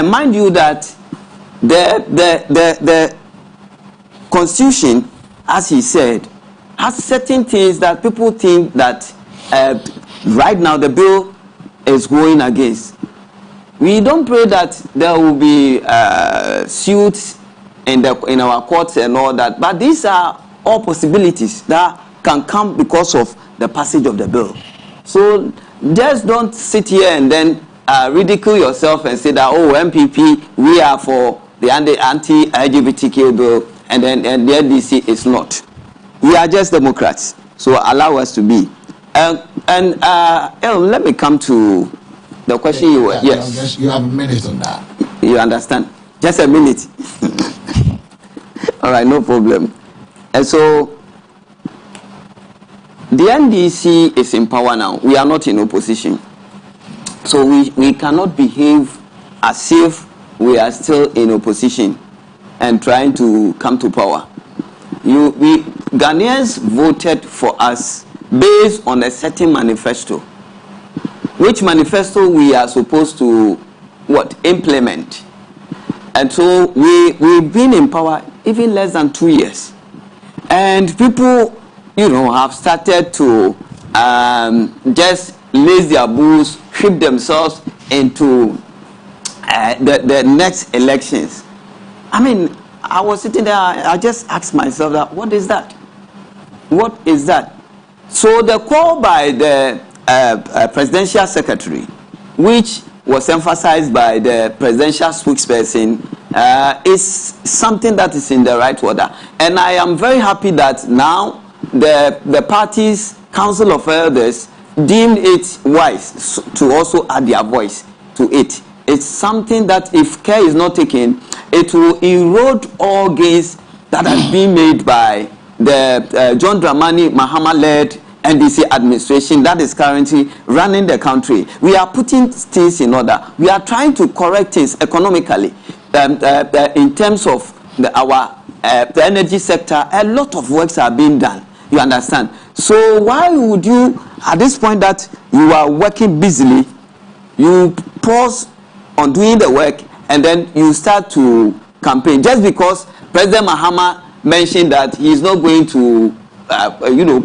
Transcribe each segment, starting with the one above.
And mind you that the Constitution, as he said, has certain things that people think that right now the bill is going against. We don't pray that there will be suits in our courts and all that, but these are all possibilities that can come because of the passage of the bill. So just don't sit here and then ridicule yourself and say that, oh, MPP, we are for the anti-LGBTQ bill, and then the NDC is not. We are just Democrats, so allow us to be. Let me come to the question you were. Yes. You have a minute on that. You understand? Just a minute. All right, no problem. And so the NDC is in power now. We are not in opposition. So we cannot behave as if we are still in opposition and trying to come to power. Ghanaians voted for us based on a certain manifesto, which manifesto we are supposed to implement. And so we've been in power even less than 2 years, and people have started to just lace their boots, ship themselves into the next elections. I mean, I was sitting there, I just asked myself that, what is that? What is that? So the call by the presidential secretary, which was emphasized by the presidential spokesperson, is something that is in the right order. And I am very happy that now the party's Council of Elders deemed it wise to also add their voice to it. It's something that if care is not taken, it will erode all gains that has been made by the John Dramani Mahama-led NDC administration that is currently running the country. We are putting things in order. We are trying to correct things economically. In terms of the energy sector, a lot of works are being done. You understand? So why would you, at this point that you are working busily, you pause on doing the work and then you start to campaign just because President Mahama mentioned that he is not going to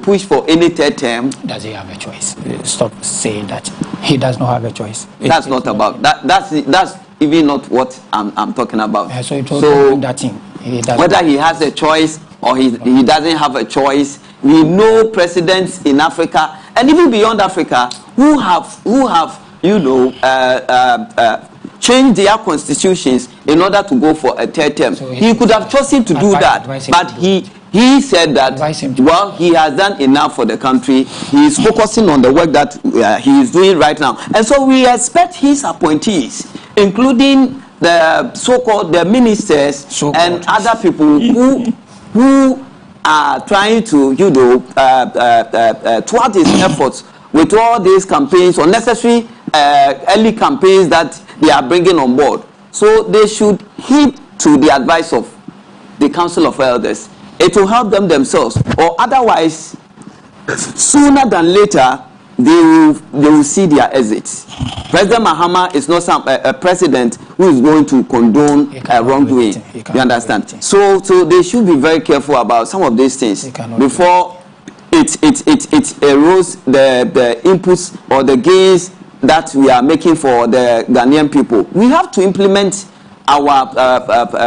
push for any third term? Does he have a choice? Stop saying that he does not have a choice. That's not about that. That's even not what I'm talking about. So that thing. Whether he has a choice or he doesn't have a choice, we know presidents in Africa and even beyond Africa who have changed their constitutions in order to go for a third term. So he could have chosen to do that, but he said that, well, he has done enough for the country. He is focusing on the work that he is doing right now. And so we expect his appointees, including the so-called the ministers and other people who are trying to, thwart his efforts with all these campaigns, unnecessary early campaigns that they are bringing on board. So they should heed to the advice of the Council of Elders. It will help them themselves, or otherwise, sooner than later, they will see their exits. President Mahama is not a president who is going to condone wrongdoing. You understand? So they should be very careful about some of these things before it erodes the inputs or the gains that we are making for the Ghanaian people. We have to implement our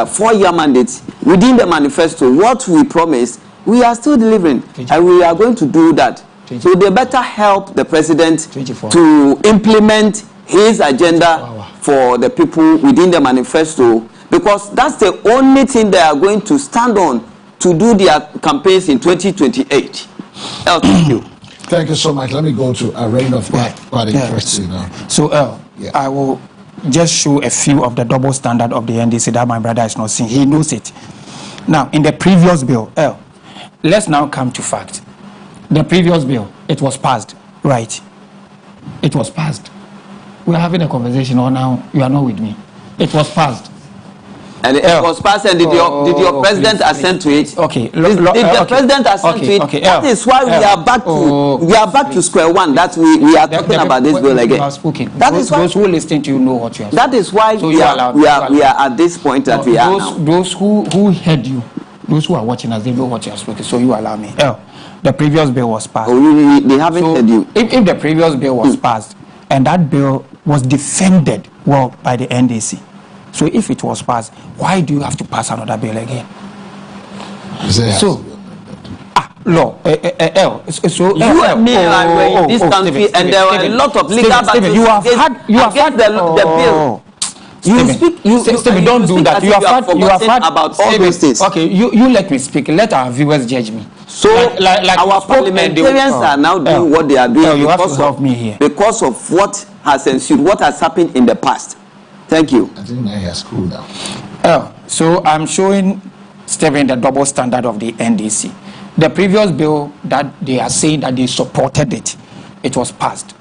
4-year mandate within the manifesto. What we promised, we are still delivering, and we are going to do that. So they better help the president to implement his agenda for the people within the manifesto, because that's the only thing they are going to stand on to do their campaigns in 2028. Thank you. Thank you so much. Let me go to a reign of party first. So, I will just show a few of the double standard of the NDC that my brother is not seeing. He knows it. Now, in the previous bill, let's now come to fact. The previous bill, it was passed, right? It was passed. We are having a conversation, or now you are not with me. It was passed. And it was passed, and did your president assent to it? Okay. Did the president assent to it? Okay. That is why we are back to square one. That we are talking about this bill again. That is why those who listen to you know what you are saying. That is why we are at this point that we are now. Those who heard you, those who are watching us, they know what you are speaking. So you allow me. The previous bill was passed. They haven't heard you. If the previous bill was passed, and that bill was defended well by the NDC. So if it was passed, why do you have to pass another bill again? Law. So you and me are in this country, and there are a lot of legal battles. You have had the bill. Stephen, don't do that. You have had about all those things. Okay, you let me speak. Let our viewers judge me. So like our parliamentarians are now doing what they are doing because of what has ensued, what has happened in the past. Thank you. I think now he has cooled down. So I'm showing Stephen the double standard of the NDC. The previous bill that they are saying that they supported it was passed.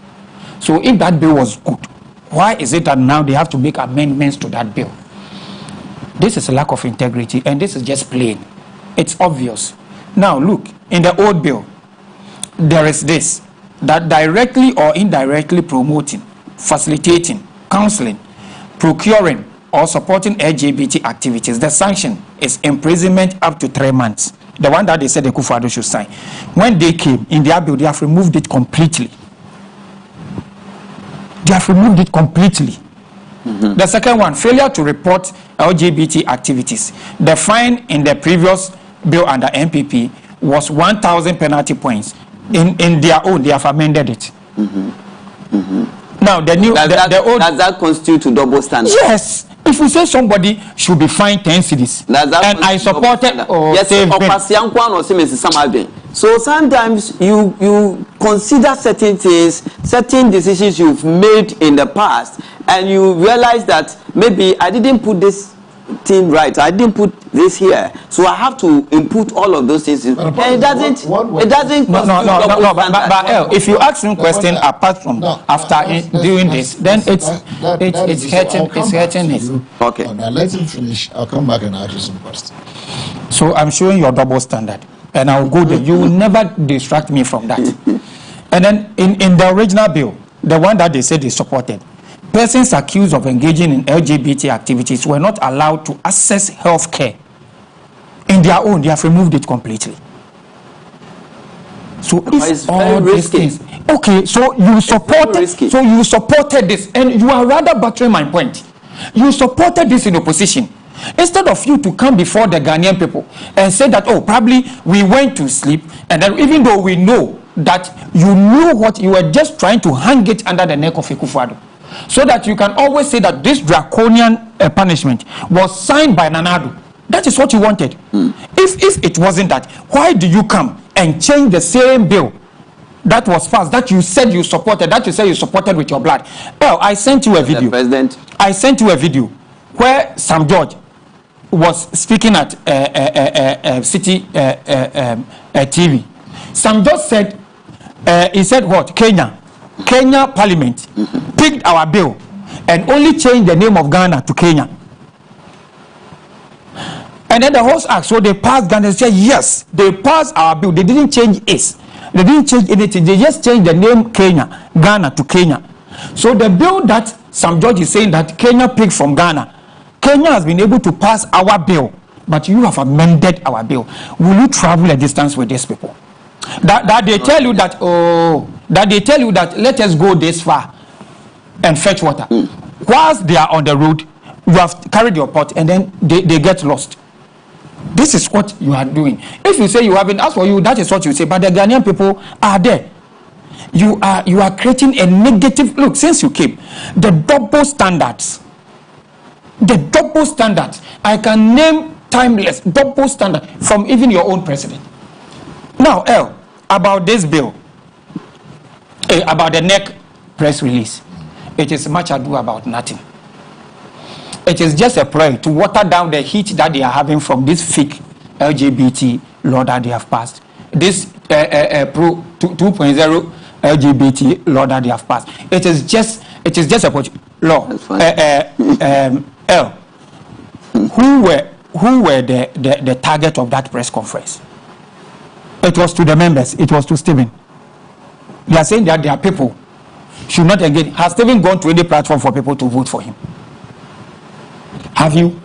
So if that bill was good, why is it that now they have to make amendments to that bill? This is a lack of integrity, and this is just plain. It's obvious. Now look, in the old bill, there is this, that directly or indirectly promoting, facilitating, counseling, procuring or supporting LGBT activities, the sanction is imprisonment up to 3 months. The one that they said the Akufo-Addo should sign. When they came in their bill, they have removed it completely. They have removed it completely. The second one, failure to report LGBT activities. The fine in the previous bill under NPP was 1,000 penalty points. In their own, they have amended it. Now the new, the old. Does that constitute to double standard? Yes. If we say somebody should be fined 10 cedis, and I supported, so sometimes you consider certain things, certain decisions you've made in the past, and you realize that maybe I didn't put this thing right, I didn't put this here, so I have to input all of those things, and it doesn't. No. But if you ask him question apart from after doing this, then it's hurting it. Okay. Now let him finish. I'll come back and ask you some questions. So I'm showing your double standard, and I'll go there. You will never distract me from that. And then in the original bill, the one that they said they supported, persons accused of engaging in LGBT activities were not allowed to access health care. In their own, they have removed it completely. So if all these things, okay, so you supported this, and you are rather battering my point. You supported this in opposition. Instead of you to come before the Ghanaian people and say that, oh, probably we went to sleep, and then even though we know that you knew what you were just trying to hang it under the neck of Akufo-Addo, so that you can always say that this draconian punishment was signed by Nana Addo. That is what you wanted. If it wasn't that, why do you come and change the same bill that was passed, that you said you supported, with your blood? Well, I sent you a video. I sent you a video where Sam George was speaking at City TV. Sam George said, he said what? Kenya Parliament picked our bill and only changed the name of Ghana to Kenya. And then the host asked, so they passed Ghana. They said, yes, they passed our bill. They didn't change it. They didn't change anything. They just changed the name Ghana to Kenya. So the bill that Sam George is saying that Kenya picked from Ghana, Kenya has been able to pass our bill, but you have amended our bill. Will you travel a distance with these people? That they tell you that, let us go this far and fetch water. Whilst they are on the road, you have carried your pot, and then they get lost. This is what you are doing. If you say you haven't asked for you, that is what you say. But the Ghanaian people are there. You are creating a negative look since you came. The double standards. I can name timeless double standard from even your own president. Now, about this bill, about the NEC press release, it is much ado about nothing. It is just a ploy to water down the heat that they are having from this fake LGBT law that they have passed. This Pro 2.0 LGBT law that they have passed. It is just a law. who were the target of that press conference? It was to the members. It was to Stephen. They are saying that their people should not engage. Has Stephen gone to any platform for people to vote for him? Have you?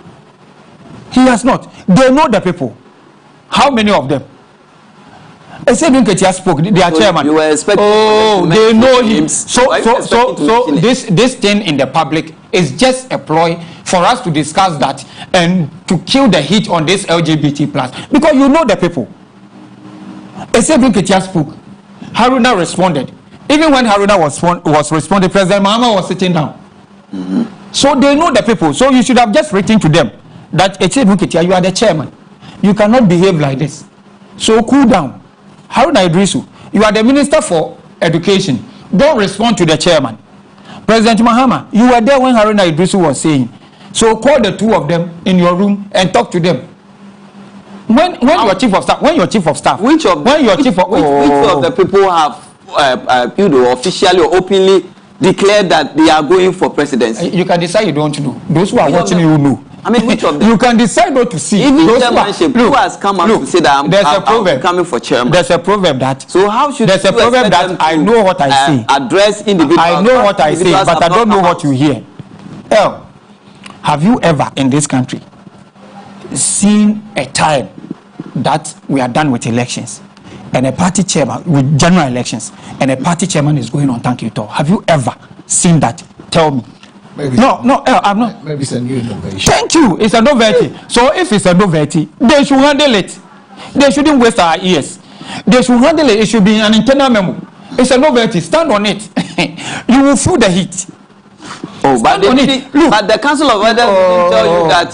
He has not. They know the people. How many of them? I said when Ketia spoke, their chairman. You were expecting they know him. So this thing in the public is just a ploy for us to discuss that and to kill the heat on this LGBT plus, because you know the people. I said when Ketia spoke, Haruna responded. Even when Haruna was responding, President Mahama was sitting down. So they know the people. So you should have just written to them that you are the chairman. You cannot behave like this. So cool down. Haruna Idrisu, you are the Minister for Education. Don't respond to the chairman. President Mahama, you were there when Haruna Idrisu was saying. So call the two of them in your room and talk to them. When your chief of staff, which of the people have officially or openly declared that they are going for presidency? You can decide you don't know. Those who are watching you know. I mean, which of them? You can decide not to see. Even who has come out to say that I'm coming for chairman. There's a proverb that. So how should there's a proverb that I know what I say. Address individuals. I know what I say, but I don't know what you hear. Have you ever in this country seen a time that we are done with elections and a party chairman with general elections and a party chairman is going on thank you talk? Have you ever seen that? Tell me. Maybe no, I'm not. Maybe it's a new innovation. Thank you. It's a novelty. So if it's a novelty, they should handle it. They shouldn't waste our ears. They should handle it. It should be an internal memo. It's a novelty. Stand on it. You will feel the heat. But the Council of Elders didn't tell you that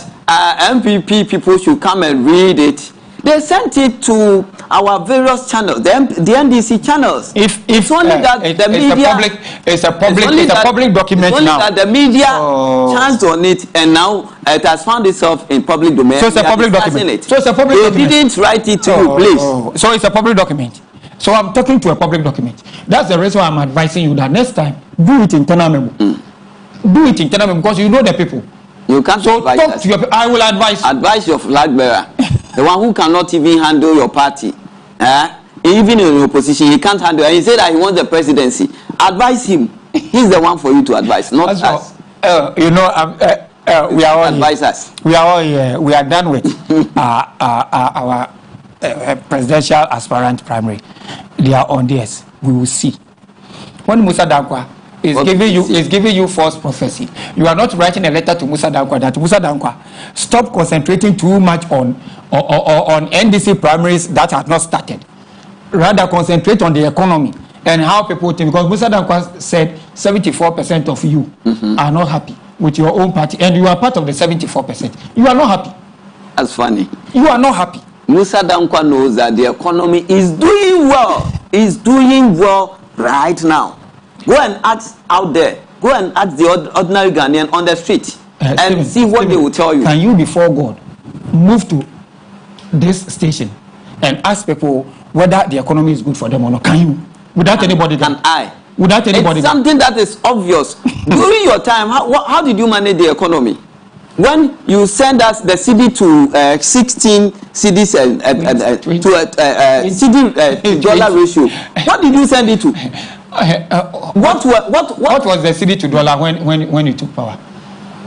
MPP people should come and read it. They sent it to our various channels, the NDC channels. If it's only that the media, it's a public document only now. That the media chanced on it, and now it has found itself in public domain. So it's a public document. So it's a public document. They didn't write it to you, please. So it's a public document. So I'm talking to a public document. That's the reason why I'm advising you that next time do it internal memo. Do it internal memo because you know the people. You can't talk to your. I will advise. Advise your flag bearer, the one who cannot even handle your party. Even in opposition, he can't handle. And he said that he wants the presidency. Advise him. He's the one for you to advise, not us. We are all advisors. We are all here. We are done with our presidential aspirant primary. They are on this. We will see. When Musa Dankwa is giving you false prophecy, you are not writing a letter to Musa Dankwa that Musa Dankwa stop concentrating too much on NDC primaries that have not started. Rather concentrate on the economy and how people think. Because Musa Dankwa said 74% of you are not happy with your own party, and you are part of the 74%. You are not happy. That's funny. You are not happy. Musa Dankwa knows that the economy is doing well. Is doing well right now. Go and ask out there. Go and ask the ordinary Ghanaian on the street and see what they will tell you. Can you, before God, move to this station and ask people whether the economy is good for them or not? Can you? Without anybody there? Can I? Without anybody it's something that is obvious. During your time, how did you manage the economy? When you send us the CD to 16 CDs to a CD to dollar ratio, what did you send it to? What was the CD to dollar when you took power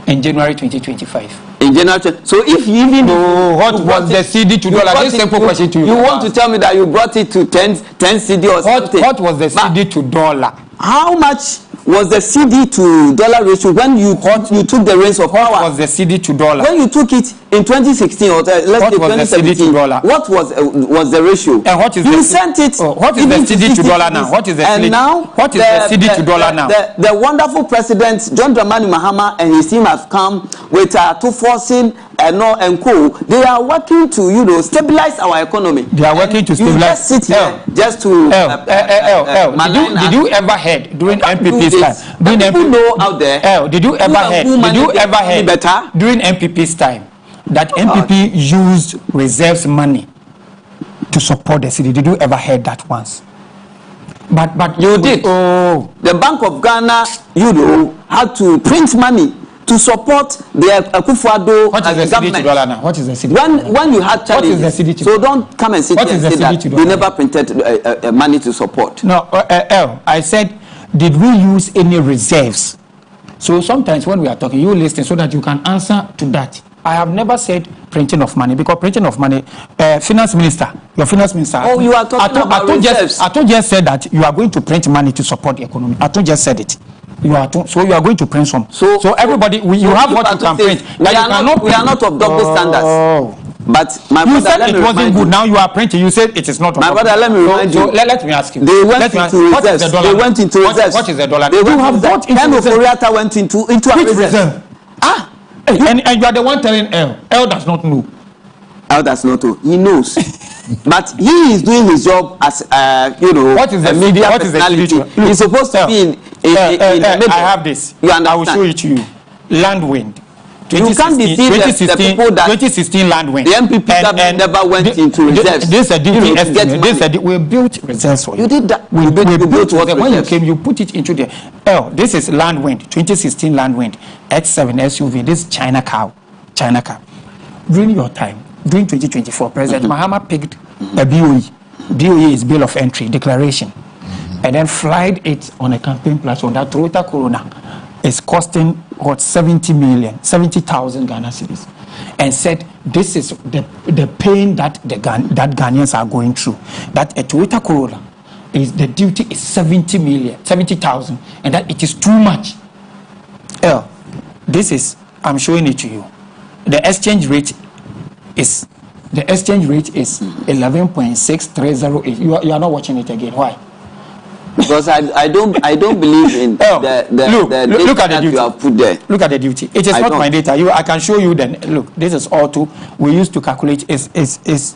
in January 2025? In January, so if you even know what was the CD to dollar, this simple question to you. You want to tell me that you brought it to 10 CD or something? What was the CD to dollar? How much was the CD to dollar ratio when you took the reins of power? What was the CD to dollar? When you took it in 2016 or let's say 2017, what was the ratio? And what is sent it? What is the CD to dollar now? What is the CD? And now what is the CD to dollar now? The wonderful president John Dramani Mahama and his team have come with to forcing and co. They are working to stabilize our economy. They are working to stabilize. You just sit here just to. Did you ever heard during MPP's time? People know out there. Did you ever heard during MPP's time that MPP used reserves money to support the city? Did you ever heard that once? But you did. Oh, the Bank of Ghana, had to print money to support the Akufo-Addo What is the government. CD to dollar now? What is the CD? When you had challenges, What is the CD to so don't come and sit What here is and the say CD that to they dollar? never printed money to support. No, I said, did we use any reserves? So sometimes when we are talking, you listen so that you can answer to that. I have never said printing of money, because printing of money, finance minister, your finance minister. Oh, you are talking about reserves. Ato just said that you are going to print money to support the economy. Ato just said it. So you are going to print some. So everybody, you have what you can print. We are not of double standards. But my you brother, said it wasn't good. Now you are printing. You said it is not. My brother, let me remind you. Let me ask you. They went into reserves. They went into reserves. What is the dollar? You have bought into reserves. Ken went into a reserve. Ah, and you are the one telling L. L does not know. L does not know. He knows. But he is doing his job as what is the media what personality. Is the He's supposed to be in the middle. I have this. You understand? I will show it to you. Landwind. You can't deceive the people that 2016 Landwind. The MPP government never went into reserves. This is a DP estimate. We built reserves for you. You did that. We built what when you came, you put it into the this is Landwind, 2016 Landwind X7 SUV. This is China car. During your time, during 2024, President Mahama picked a BOE. BOE is Bill of Entry Declaration, and then flied it on a campaign platform. That Toyota Corona is costing what 70,000 Ghana cedis, and said this is the pain that that Ghanaians are going through. That a Toyota Corolla is the duty is 70,000, and that it is too much. This is, I'm showing it to you. The exchange rate is 11.6308. You are not watching it again. Why? Because I don't believe in the look at the duty you have put there. Look at the duty. It is not my data. I can show you. Then look, this is all we used to calculate. Is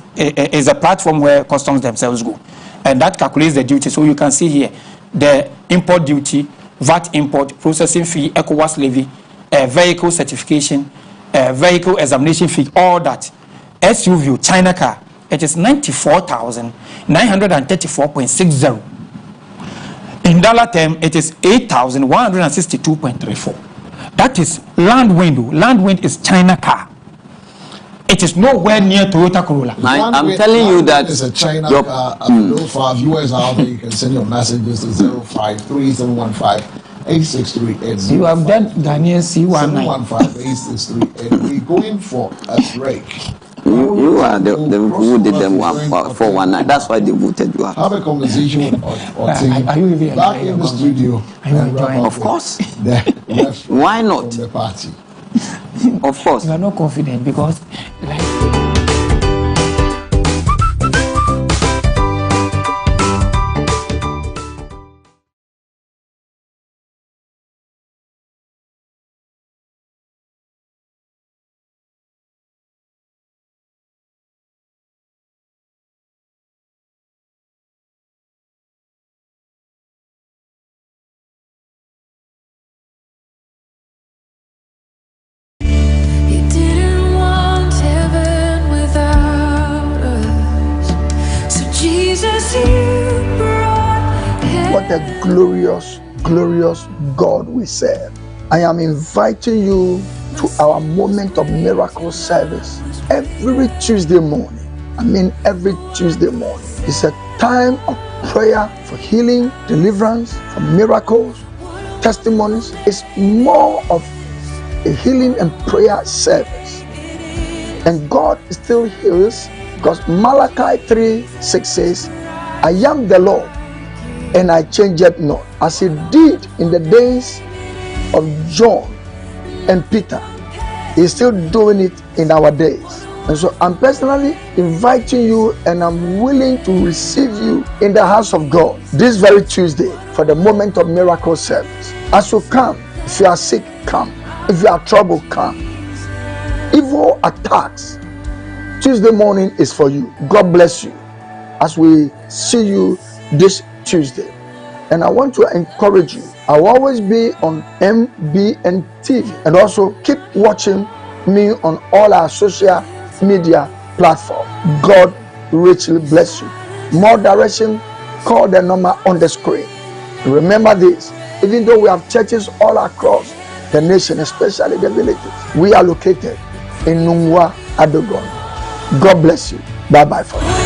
a platform where customs themselves go, and that calculates the duty. So you can see here the import duty, VAT import, processing fee, ECOWAS levy, vehicle certification, vehicle examination fee, all that. SUV China car, it is 94,934.60. In dollar term, it is 8,162.34. That is Landwind. Landwind is China car. It is nowhere near Toyota Corolla. I'm telling you that it's a China car. For our viewers out there, you can send your messages to 053-715-863. You have done Ghanaian C19. 715-863. And we're going for a break. You are the who did them 419. That's why they voted you out. Have a conversation with our team back in the studio. Of course. Why not? The party. Of course. You are not confident because What a glorious God we serve. I am inviting you to our moment of miracle service every Tuesday morning. Every Tuesday morning. It's a time of prayer for healing, deliverance, for miracles, testimonies. It's more of a healing and prayer service. And God still heals, because Malachi 3:6 says, I am the Lord, and I change it not. As he did in the days of John and Peter, he's still doing it in our days. And so I'm personally inviting you, and I'm willing to receive you in the house of God this very Tuesday for the moment of miracle service. As you come, if you are sick, come. If you are troubled, come. Evil attacks, Tuesday morning is for you. God bless you as we see you this Tuesday. And I want to encourage you. I will always be on MBN TV, and also keep watching me on all our social media platforms. God richly bless you. More direction, call the number on the screen. Remember this, even though we have churches all across the nation, especially the villages. We are located in Nungwa, Adogon. God bless you. Bye-bye for now.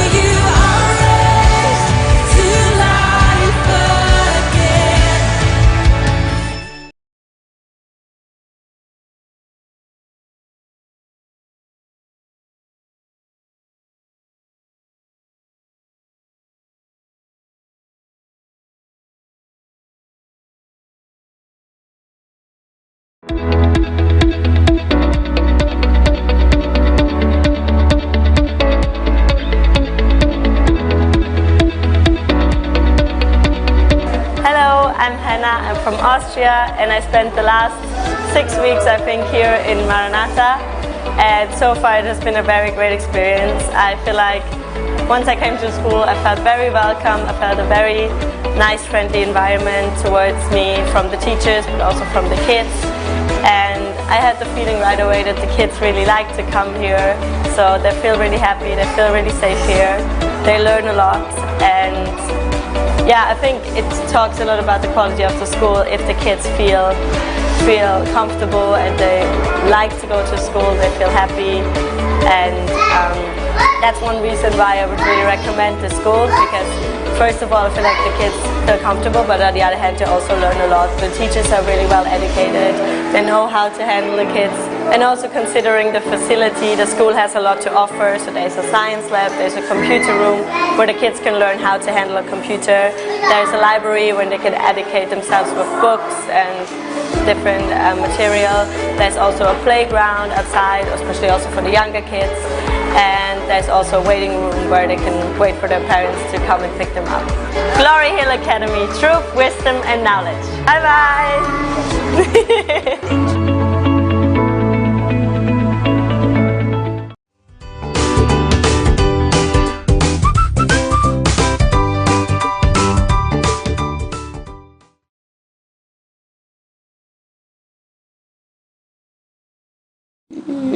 I'm from Austria, and I spent the last 6 weeks, I think, here in Maranatha, and so far it has been a very great experience. I feel like once I came to school, I felt very welcome. I felt a very nice, friendly environment towards me from the teachers, but also from the kids, and I had the feeling right away that the kids really like to come here, so they feel really happy, they feel really safe here, they learn a lot, and yeah, I think it talks a lot about the quality of the school if the kids feel comfortable and they like to go to school, they feel happy, and that's one reason why I would really recommend the school, because first of all, I feel like the kids feel comfortable, but on the other hand, they also learn a lot. The teachers are really well educated, they know how to handle the kids, and also considering the facility, the school has a lot to offer. So there's a science lab, there's a computer room where the kids can learn how to handle a computer, there's a library where they can educate themselves with books and different material, there's also a playground outside, especially also for the younger kids, and there's also a waiting room where they can wait for their parents to come and pick them up. Glory Hill Academy, truth, wisdom and knowledge. Bye bye!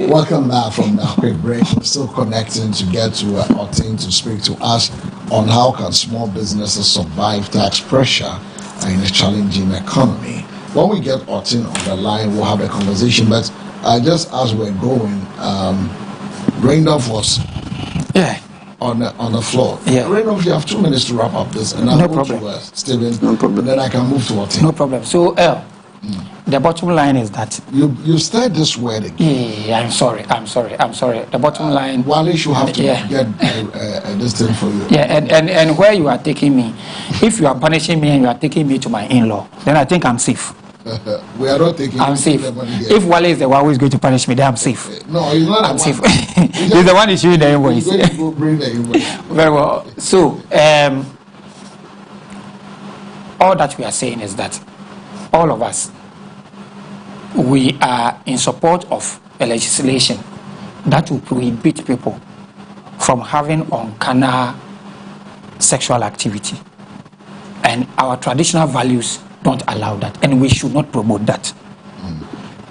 Welcome back from the quick break. We're still connecting to get to Otin to speak to us on how can small businesses survive tax pressure in a challenging economy. When we get Otin on the line, we'll have a conversation. But just as we're going, Randolph was on the floor. Yeah. Randolph, you have 2 minutes to wrap up this, and I'll No go problem. to Stephen. No problem. Then I can move to Otin. No problem. So, the bottom line is that You said this word again. yeah, I'm sorry. The bottom line. Wale should have to Yeah. get this thing for you. Yeah, and where you are taking me, if you are punishing me and you are taking me to my in-law, then I think I'm safe. We are not taking. I'm safe. the money there. If Wale is the one who is going to punish me, then I'm safe. No, he's not. I'm the safe. one. He's the one issuing the invoice. He's going to go bring the invoice. Very well. So, all that we are saying is that all of us, we are in support of a legislation that will prohibit people from having uncanny sexual activity. And our traditional values don't allow that, and we should not promote that.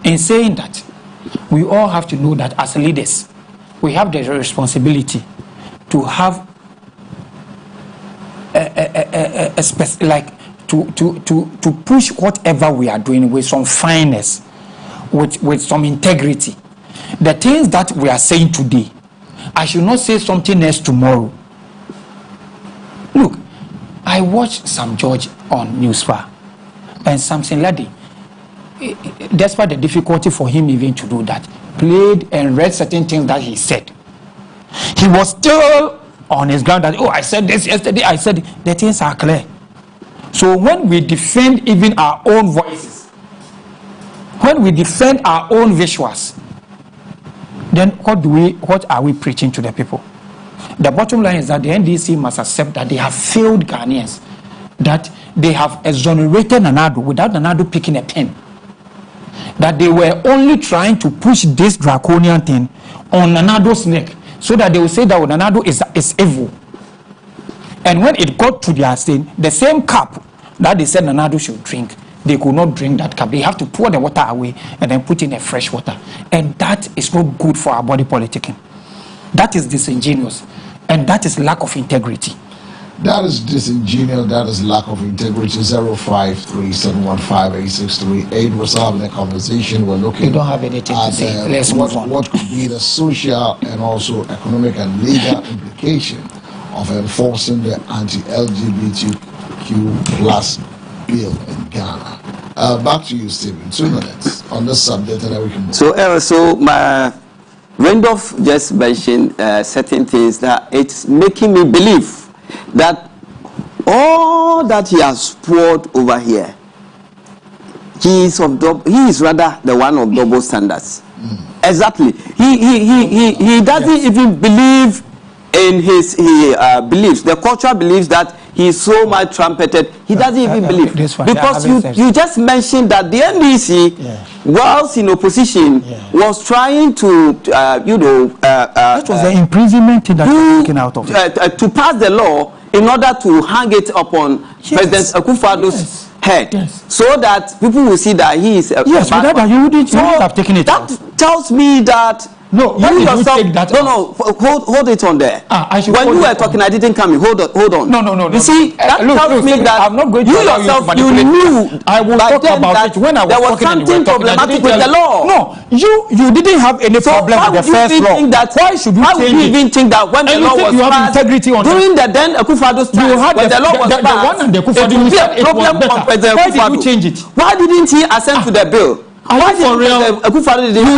In saying that, we all have to know that as leaders, we have the responsibility to have to push whatever we are doing with some fineness, with some integrity. The things that we are saying today, I should not say something else tomorrow. Look, I watched Sam George on Newspa, and Samson Lady, despite the difficulty for him even to do that, played and read certain things that he said. He was still on his ground that, I said this yesterday, I said the things are clear. So when we defend even our own voices, when we defend our own visuals, then what are we preaching to the people? The bottom line is that the NDC must accept that they have failed Ghanaians, that they have exonerated Nana Addo without Nana Addo picking a pen, that they were only trying to push this draconian thing on Nana Addo's neck so that they will say that Nana Addo is evil. And when it got to their stain, the same cup that they said Nana Addo should drink, they could not drink that cup. They have to pour the water away and then put in a fresh water. And that is not good for our body politicking. That is disingenuous. And that is lack of integrity. That is disingenuous. That is lack of integrity. 0537158638. We're still having a conversation. We're looking. You don't have anything to say. Let's move on. What could be the social and also economic and legal implication of enforcing the anti-LGBTQ plus bill in Ghana? Back to you, Stephen. 2 minutes on this subject, and then we can move. So my Randolph just mentioned certain things that it's making me believe that all that he has poured over here, he is rather the one of double standards. Exactly. He doesn't even believe in his beliefs, the cultural beliefs that he is so much trumpeted. He doesn't even believe, because you just mentioned that the NDC, whilst in opposition, was trying to that was the imprisonment thing that was taken out of it. To pass the law in order to hang it upon President Akufo-Addo's head, so that people will see that he is without that you wouldn't have taken it out. That tells me that no, you yourself, hold it on there. When you were talking, I didn't come in. Hold on. No. You see, that tells me that I'm not going to you yourself, you knew. I will talk about it when I was there was something problematic with the law. No, you didn't have any problem with the first law. Why should you change it? Why would you even think that when the law was passed, during the then Akufo-Addo's time, when the law was passed, it would be a problem on President Akufo-Addo. Why did you change it? Why didn't he assent to the bill? Why for real? You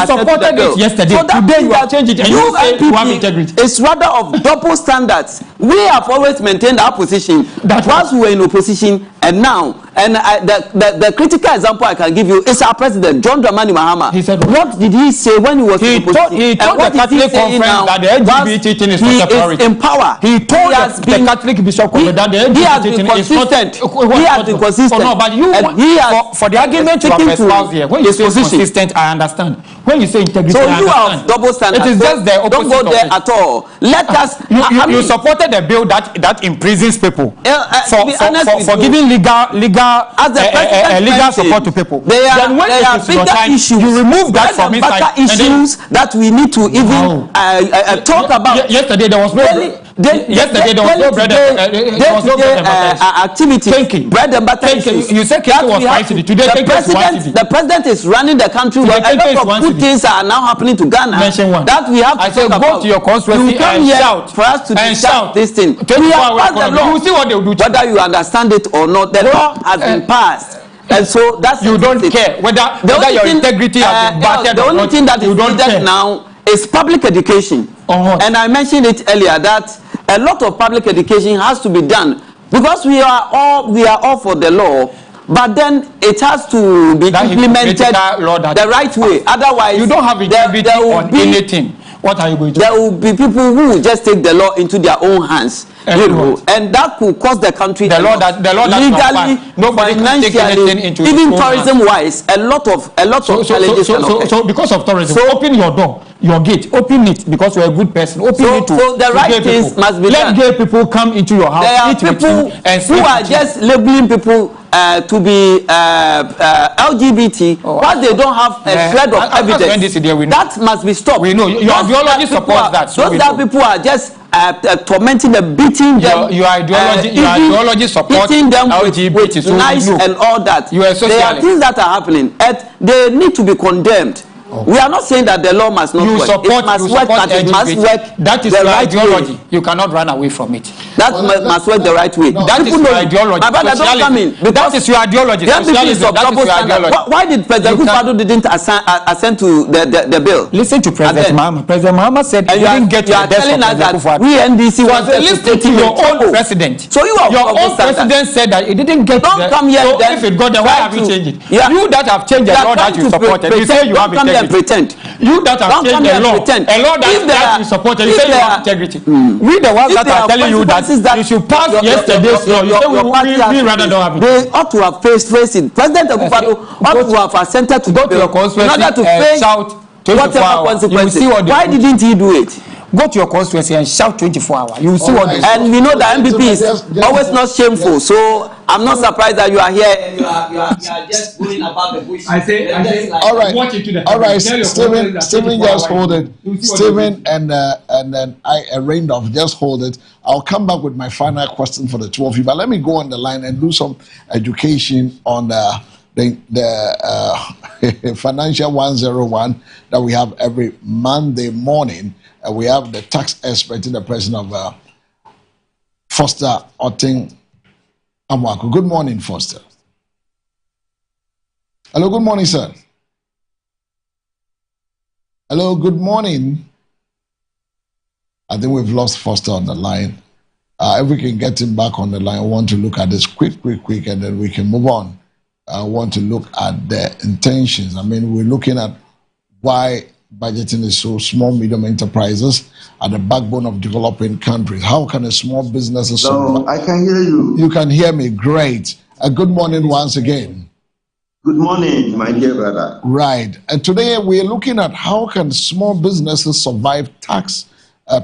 supported it yesterday. So today you have changed it, and you say you have integrity. It's rather of double standards. We have always maintained our position that once we were in opposition and now, and the critical example I can give you is our president, John Dramani Mahama. He said, what did he say when he was in opposition? He told the Catholic conference that the LGBT thing is not a priority. He is in power. He told the Catholic bishop that the LGBT thing is not. He has been consistent. No, but you for the argument you have espoused here, when you say consistent, I understand. When you say integrity, so I understand. You have double standards. It is just the opposite. Don't go there at all. Let us. You supported the bill that imprisons people for giving legal support to people. There are bigger issues. You remove that from inside. Issues that we need to even talk about. Yesterday there was no. Yesterday there was no bread and activity. Bread and butter issues. You said Keke was 1 cedi. Today the president is running the country where a lot of good things are now happening to Ghana. Mention one. That we have to talk about. Go to your constituency and shout for us to discuss this thing. We have passed the law. You will see what they will do. Whether you understand it or not, the law has been passed. And so that's you don't care whether your integrity has been battered. The only thing that is needed now is public education. And I mentioned it earlier that a lot of public education has to be done because we are all for the law, but then it has to be implemented the right way. Otherwise, you don't have integrity on anything. What are you going to do? There will be people who will just take the law into their own hands. And that could cost the country legally, financially, even tourism-wise, a lot of challenges. So because of tourism, open your door, your gate, open it because you're a good person. Open it to the right things must be done. Let gay people come into your house. There are people who are just labeling people to be LGBT, but they don't have a shred of evidence. That must be stopped. We know your ideology supports that. Those people are just tormenting them, beating them. Your ideology supports LGBT with knives and all that. You are there are things that are happening, and they need to be condemned. We are not saying that the law must not work. It must work, but it must work. That is your ideology. You cannot run away from it. That must work the right way. That is your ideology. That is your ideology. Socialism. That is your ideology. Why did President Akufo-Addo didn't assent to the bill? Listen to President Mahama. President Mahama said he didn't get to the desk of President Akufo-Addo. We NDC was listening to your own president. So your own president said that it didn't get to the desk. Don't come here. So if it got there, why have you changed it? You that have changed the law that you supported, you say you have integrity. Pretend. You that have changed the law, a law that you supported, you say you have integrity. We the ones that are telling you that you should pass yesterday's law, you say we rather don't have it. They ought to have faced it. President Akufo-Addo ought to have assented to go to your constituency in order to face shout whatever consequences. Why didn't he do it? Go to your constituency and shout 24 hours. You will see what. And we know that MPP is always not shameful. So I'm not surprised that you are here and you are just going about the bush. I say, all right, Stephen, just hold it. Stephen and then I Randolph, just hold it. I'll come back with my final question for the two of you. But let me go on the line and do some education on the Financial 101 that we have every Monday morning. We have the tax expert in the person of Foster Oting Amwako. Good morning, Foster. Hello, good morning, sir. Hello, good morning. I think we've lost Foster on the line. If we can get him back on the line, I want to look at this quick, and then we can move on. I want to look at the intentions. I mean, we're looking at why budgeting is so small, medium enterprises are the backbone of developing countries. How can a small business... No, I can hear you. You can hear me, great. Good morning once again. Good morning, my dear brother. Right. And today we're looking at how can small businesses survive tax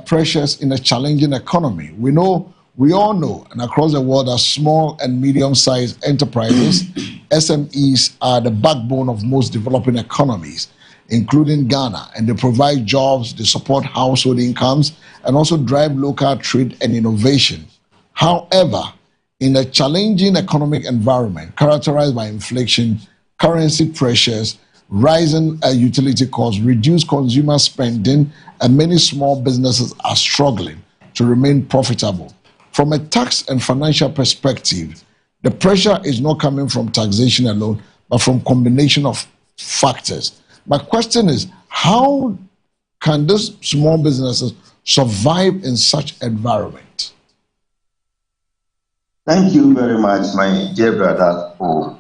pressures in a challenging economy. We all know, and across the world, that small and medium-sized enterprises, SMEs, are the backbone of most developing economies, including Ghana, and they provide jobs, they support household incomes, and also drive local trade and innovation. However, in a challenging economic environment characterized by inflation, currency pressures, rising utility costs, reduced consumer spending, and many small businesses are struggling to remain profitable. From a tax and financial perspective, the pressure is not coming from taxation alone, but from combination of factors. My question is, how can these small businesses survive in such environment? Thank you very much, my dear brother, for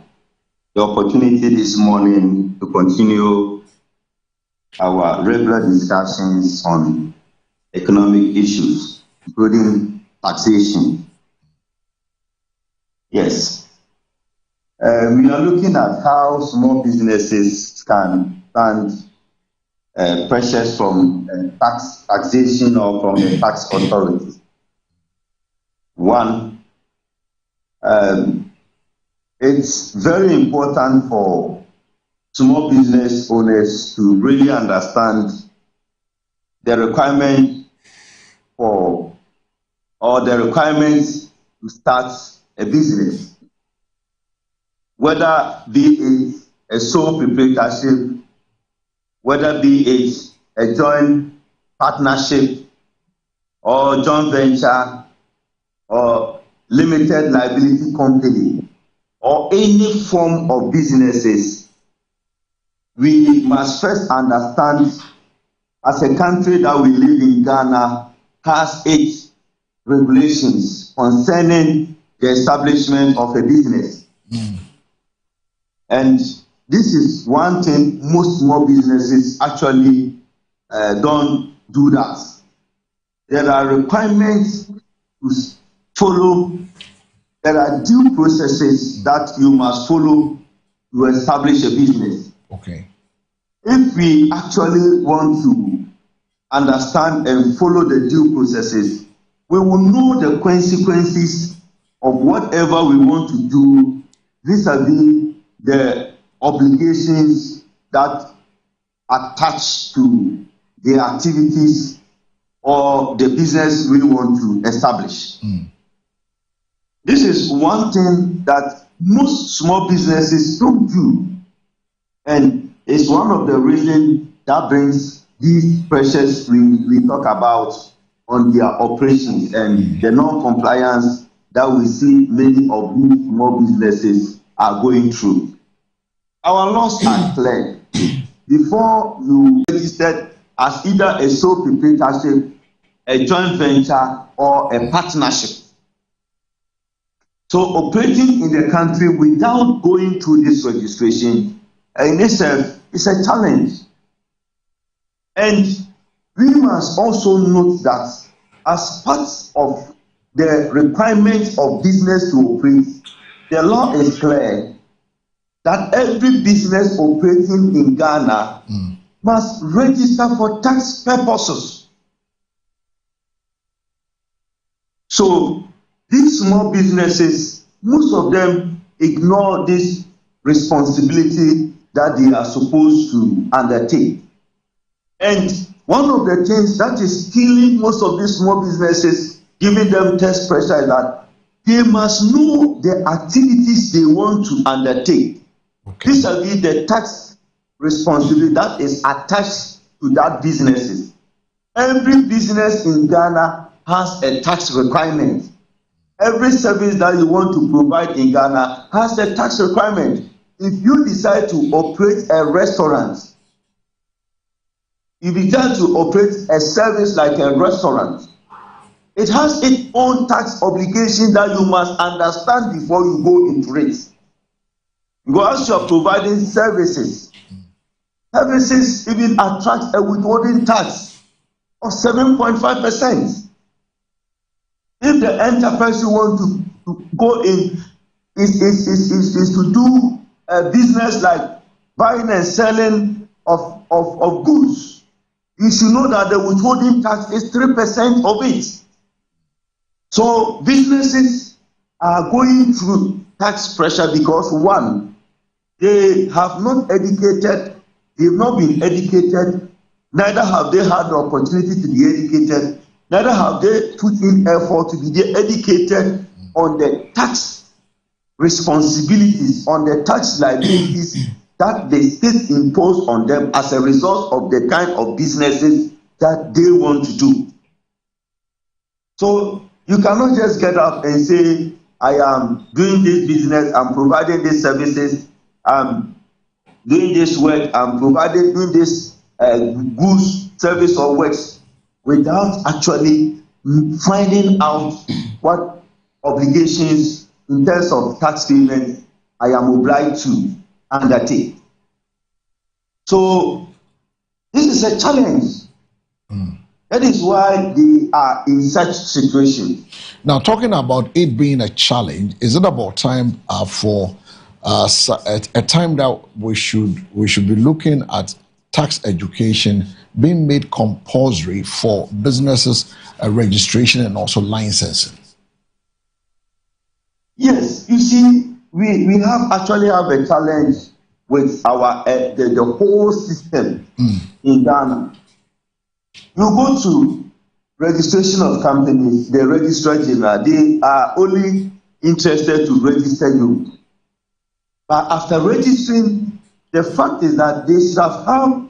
the opportunity this morning to continue our regular discussions on economic issues, including taxation. Yes. We are looking at how small businesses can stand pressures from taxation or from the tax authorities. One, it's very important for small business owners to really understand the requirement for or the requirements to start a business, whether be it a sole proprietorship, whether be it a joint partnership or joint venture or limited liability company or any form of businesses. We must first understand, as a country that we live in, Ghana has its regulations concerning the establishment of a business. And this is one thing most small businesses actually don't do that. There are requirements to follow. There are due processes that you must follow to establish a business. Okay. If we actually want to understand and follow the due processes, we will know the consequences of whatever we want to do vis-a-vis the obligations that attach to the activities or the business we want to establish. This is one thing that most small businesses don't do, and it's one of the reasons that brings these pressures we talk about on their operations and the non-compliance that we see many of these small businesses are going through. Our laws are clear. Before you registered as either a sole proprietorship, a joint venture, or a partnership. So operating in the country without going through this registration in itself is a challenge. And we must also note that as part of the requirements of business to operate, the law is clear that every business operating in Ghana must register for tax purposes. So these small businesses, most of them ignore this responsibility that they are supposed to undertake. And one of the things that is killing most of these small businesses, giving them tax pressure, is that they must know the activities they want to undertake. This will be the tax responsibility that is attached to that businesses. Every business in Ghana has a tax requirement. Every service that you want to provide in Ghana has a tax requirement. If you decide to operate a restaurant, if you decide to operate a service like a restaurant, it has its own tax obligation that you must understand before you go into it. Because you are providing services even attract a withholding tax of 7.5%. If the enterprise you want to go in is to do a business like buying and selling of goods, you should know that the withholding tax is 3% of it. So businesses are going through tax pressure because, one, they have not been educated, neither have they had the opportunity to be educated, neither have they put in effort to be educated on the tax responsibilities, on the tax liabilities that the state impose on them as a result of the kind of businesses that they want to do. So you cannot just get up and say, I am doing this business, I'm providing these services, I'm doing this work, I'm doing this goods, service or works, without actually finding out what obligations in terms of tax payment I am obliged to undertake. So this is a challenge. That is why they are in such situation. Now, talking about it being a challenge, is it about time for a time that we should be looking at tax education being made compulsory for businesses, registration and also licensing? Yes, you see, we actually have a challenge with our the whole system in Ghana. You go to registration of companies, the registrar general, they are only interested to register you. But after registering, the fact is that they should have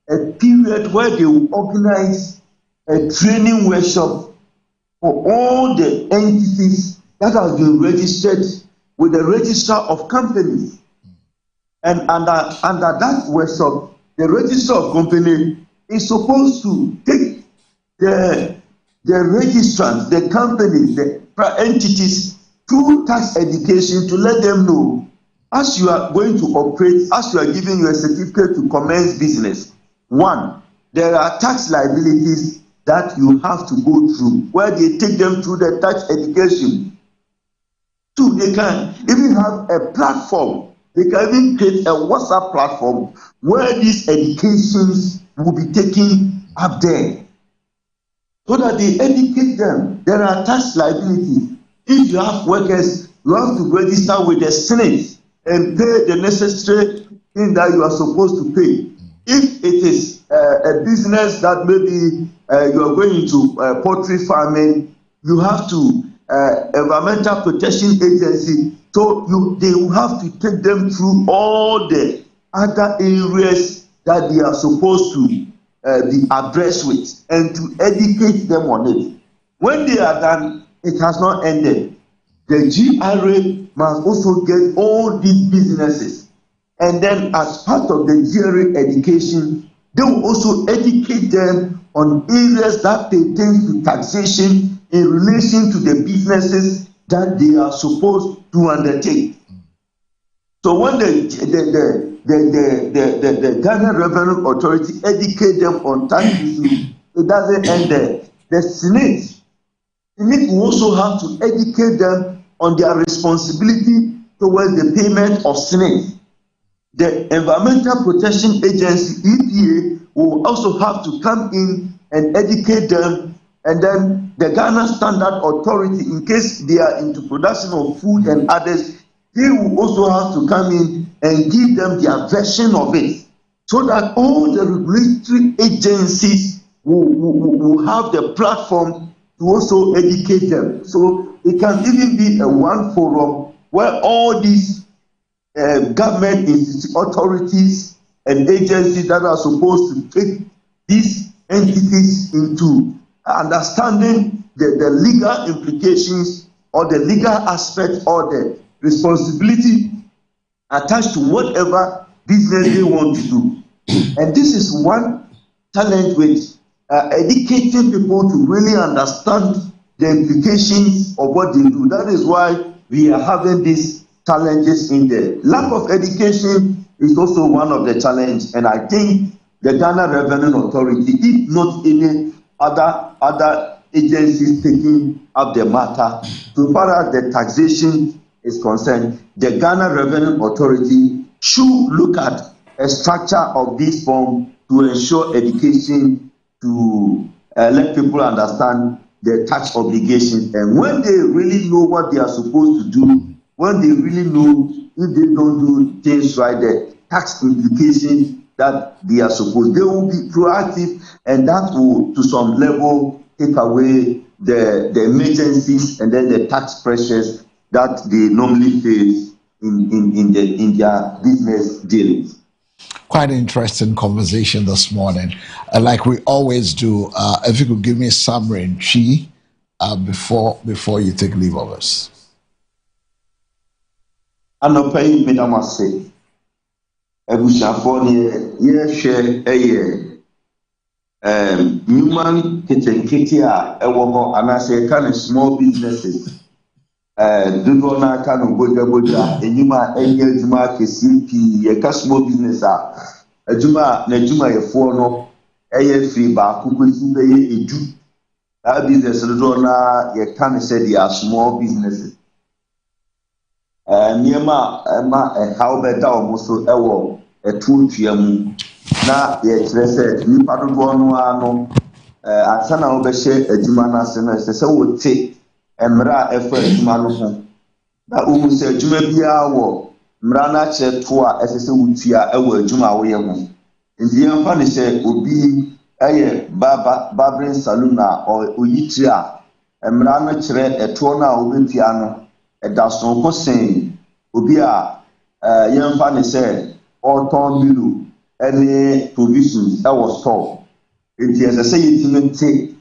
a period where they will organize a training workshop for all the entities that have been registered with the registrar of companies. And under that workshop, the registrar of company is supposed to take the registrants, the companies, the entities through tax education to let them know, as you are going to operate, as you are giving your certificate to commence business, one, there are tax liabilities that you have to go through, where they take them through the tax education. Two, they can even have a platform. They can even create a WhatsApp platform where these educations will be taken up there, so that they educate them. There are tax liabilities. If you have workers, you have to register with the Senate and pay the necessary thing that you are supposed to pay. If it is a business that maybe you are going into poultry farming, you have to Environmental Protection Agency. So they will have to take them through all the other areas that they are supposed to be abreast with, and to educate them on it. When they are done, it has not ended. The GRA must also get all these businesses, and then as part of the GRA education, they will also educate them on areas that pertain to taxation in relation to the businesses that they are supposed to undertake. So when the Ghana Revenue Authority educate them on tax issues, it doesn't end there. The Senate will also have to educate them on their responsibility towards the payment of Senate. The Environmental Protection Agency, EPA, will also have to come in and educate them and then the Ghana Standard Authority, in case they are into production of food and others, they will also have to come in and give them their version of it, so that all the regulatory agencies will have the platform to also educate them. So it can even be a one forum where all these government authorities and agencies that are supposed to take these entities into understanding the legal implications or the legal aspect or the responsibility attached to whatever business they want to do. And this is one challenge with educating people to really understand the implications of what they do. That is why we are having these challenges in there. Lack of education is also one of the challenges, and I think the Ghana Revenue Authority, if not any other agencies taking up the matter, so far as the taxation is concerned, the Ghana Revenue Authority should look at a structure of this form to ensure education, to let people understand the tax obligations, and when they really know what they are supposed to do, when they really know if they don't do things right, the tax implications that they are supposed, they will be proactive, and that will, to some level, take away the emergencies and then the tax pressures that they normally face in their business dealings. Quite an interesting conversation this morning. Like we always do, if you could give me a summary in Chi before you take leave of us. Anopai medamase. Ebushafo ye share human kitchen a ewo anase kind of small businesses. Dodo na ka no boja enyuma ejuma kesi pi ye ka small business ejuma ye fo no eye free ba kukwesi be ye edu. That business dodo na ye can say they are small businesses. Niema how better almost ewo etu tuamu na ye kire say nipa dodo no ano asana wo be hye ejuma na se no se wote emra efa ejuma no ho na umu se ejuma bia wo mra na che to a esese wutua ewo ejuma wo ye ho ndi yamfa ne se obi eye barbering saloon na oyitri a emra no kire eto na obetua no edaso ko sen obi a yamfa ne se oton bilu any provisions ewo store enti esese yitimete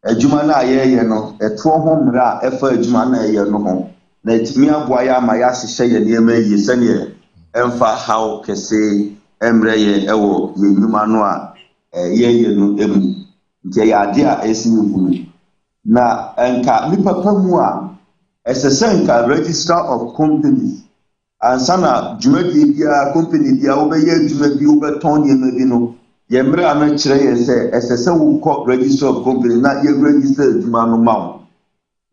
ejuma na ayeye no eto ho mra efa ejuma na ayeye no ho na etimi aboa ya ma ya hyehyɛ ye niema yi sɛne emfa how kese emre ye ewo ye ejuma no a yeye no emu nti ya ade a esi ebu na enka ni papa mu a esese nka register of companies ansana jumadi bia company bia wo be ye juma bi wo be ton niema bi no ye mre ana kire ye se esese wo ko register of company na ye register ejuma no ma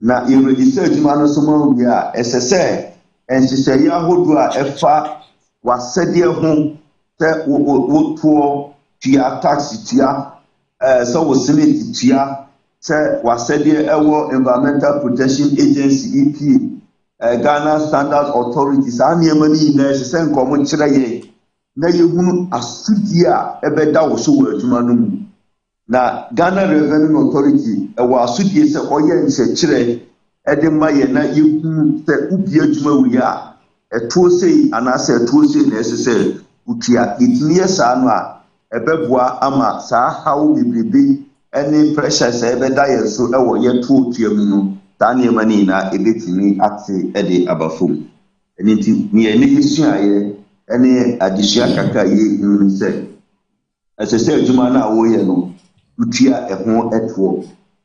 na ye register ejuma no so ma bia esese enhyehyɛ ya hodo a efa wasɛde ho sɛ wo to tua tax tua so wo senate tua sɛ wasɛde ɛwɔ environmental protection agency EPA Ghana Standard Authority saa niema ni na esese nkomo kire ye na yehunu asudi a ebeda wo so wo adwuma no mu na Ghana Revenue Authority ewa asudi se oye nhyekire ede ma ye na yehunu se ubi adwuma wi a eto sei anase eto sei na esese utia itnie saa no a ebeboa ama saa hawo bibribi any pressure se ebeda ye so ewo ye to otuam no saa niema ni na ebetimi ate ede abafom enti me ni isuaye ene adisia kaka ye nunu se esese adwuma na wo ye no utia eho eto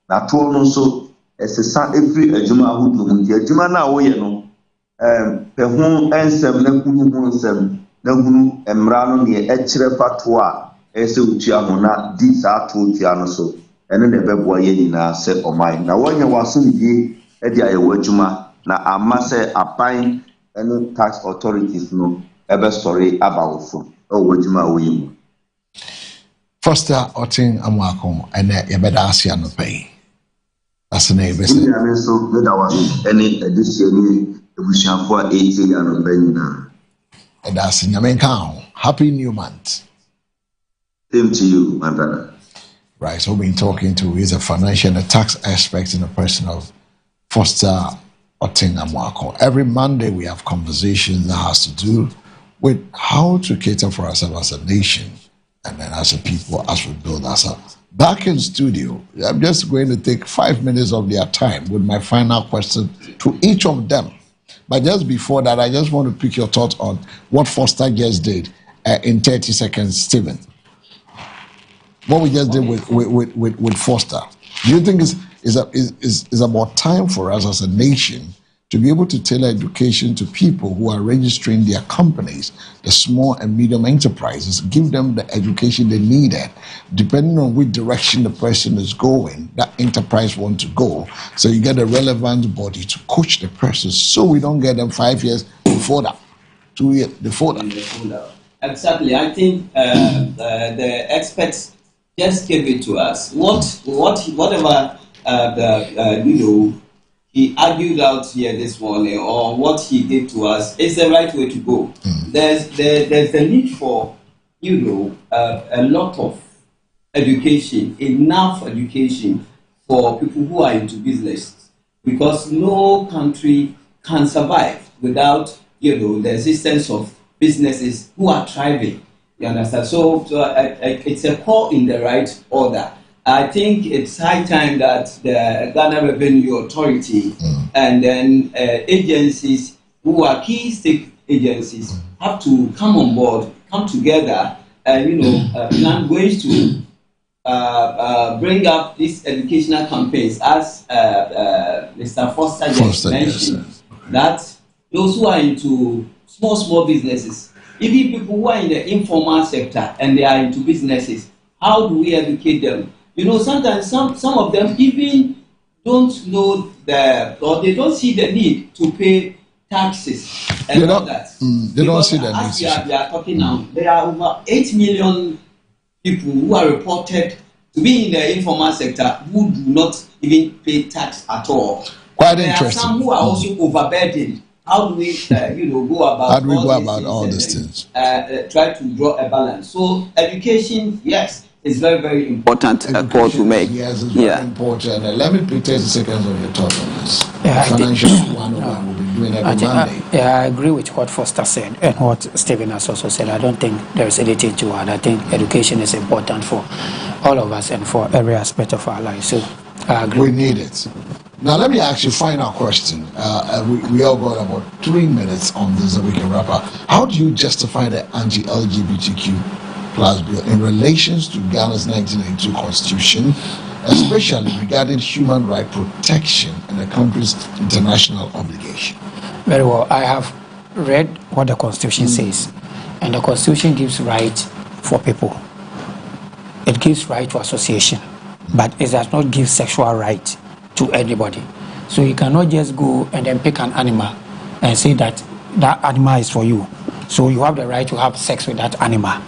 na to no so esesa every adwuma ahodo mu nti adwuma na wo ye no eho ensem na kunu mu ensem na hunu emra no ne ekire fato a ese utia ho na di sa to utia no so ene ne beboa ye nyina se oman na wonya wasomdie e dia ye adwuma na ama se apan ene tax authorities no ebe story about phone wajima oyimu Foster Otin Amwako and Yabeda Asia no pay. That's the name, isn't it? I so that was any addition, we for 80 and Benina. And that's in Yamenkao. Happy New Month. Same to you, my brother. Right, so we've been talking to is a financial and a tax expert in the person of Foster Otin-Amoako. Every Monday we have conversations that has to do with how to cater for ourselves as a nation and then as a people as we build ourselves. Back in studio, I'm just going to take 5 minutes of their time with my final question to each of them. But just before that, I just want to pick your thoughts on what Foster just did in 30 seconds, Stephen. What we just did with Foster. Do you think it's about time for us as a nation to be able to tailor education to people who are registering their companies, the small and medium enterprises, give them the education they needed, depending on which direction the person is going, that enterprise wants to go. So you get a relevant body to coach the person so we don't get them 5 years before that, 2 years before that. Exactly. I think the experts just gave it to us. Whatever he argued out here this morning, or what he did to us, is the right way to go. There's the need for a lot of education, enough education for people who are into business, because no country can survive without the existence of businesses who are thriving. You understand? So it's a call in the right order. I think it's high time that the Ghana Revenue Authority and then agencies who are key state agencies have to come on board, come together, and plan ways to bring up these educational campaigns, as Mr. Foster just mentioned, that those who are into small businesses, even people who are in the informal sector and they are into businesses, how do we educate them? Sometimes some of them even don't know or they don't see the need to pay taxes and all that. They don't see the need. As we are talking now, there are over 8 million people who are reported to be in the informal sector who do not even pay tax at all. Quite there interesting. Are some who are also overburdened. How do we, go about all these things? Try to draw a balance. So education, yes, is very, very important call to make. Yes, it's very important. Let me put 30 seconds of your thought on this. Financial 101 will be doing every Monday. I agree with what Foster said and what Stephen has also said. I don't think there is anything to add. I think education is important for all of us and for every aspect of our life. So I agree. We need it. Now, let me ask you a final question. We all got about 3 minutes on this so we can wrap up. How do you justify the anti-LGBTQ plus bill in relations to Ghana's 1992 constitution, especially regarding human right protection and the country's international obligation? Very well. I have read what the constitution says, and the constitution gives right for people. It gives right to association, but it does not give sexual right to anybody. So you cannot just go and then pick an animal and say that that animal is for you, so you have the right to have sex with that animal.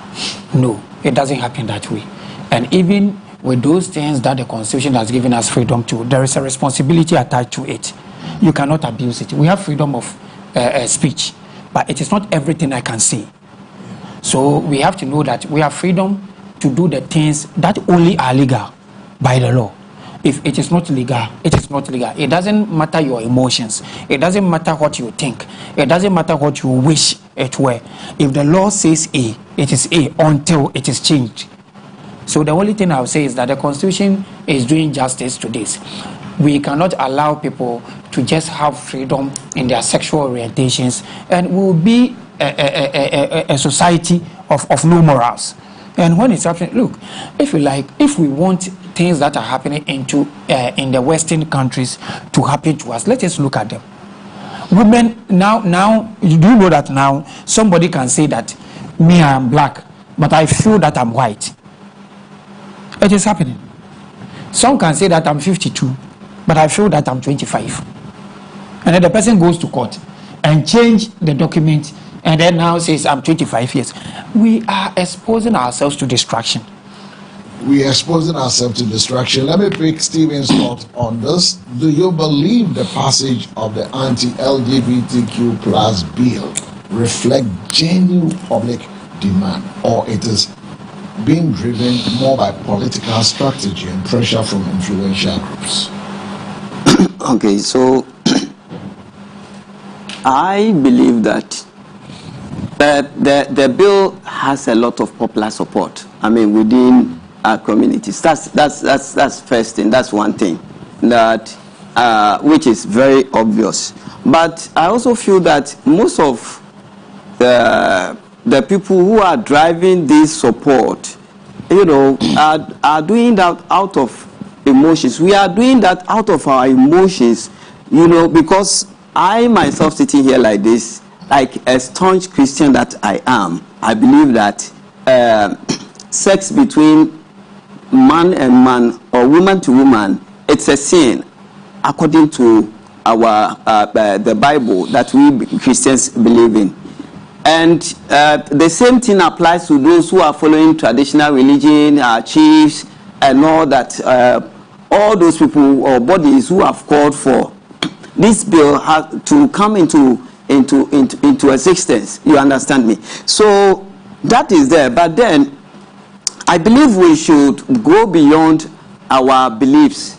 No, it doesn't happen that way. And even with those things that the constitution has given us freedom to, there is a responsibility attached to it. You cannot abuse it. We have freedom of speech, but it is not everything I can say. So we have to know that we have freedom to do the things that only are legal by the law. If it is not legal, it is not legal. It doesn't matter your emotions. It doesn't matter what you think. It doesn't matter what you wish it were. If the law says A, it is A until it is changed. So the only thing I will say is that the Constitution is doing justice to this. We cannot allow people to just have freedom in their sexual orientations, and we will be a society of no morals. And when it's happening, look, if we want things that are happening in the Western countries to happen to us, let us look at them. Women now, you do know that now somebody can say that me, I am black, but I feel that I'm white. It is happening. Some can say that I'm 52, but I feel that I'm 25. And then the person goes to court and change the document, and then now says I'm 25 years. We are exposing ourselves to distraction. we are exposing ourselves to distraction. Let me pick Stephen's thought on this. Do you believe the passage of the anti-LGBTQ plus bill reflect genuine public demand, or it is being driven more by political strategy and pressure from influential groups? Okay, so I believe that the bill has a lot of popular support. I mean, within our communities. That's first thing. That's one thing that which is very obvious. But I also feel that most of the people who are driving this support, are doing that out of emotions. We are doing that out of our emotions, because I myself sitting here like this, like a staunch Christian that I am, I believe that sex between man and man or woman to woman, it's a sin according to our the Bible that we Christians believe in. And the same thing applies to those who are following traditional religion, chiefs, and all that. All those people or bodies who have called for this bill have to come into existence. You understand me? So that is there. But then I believe we should go beyond our beliefs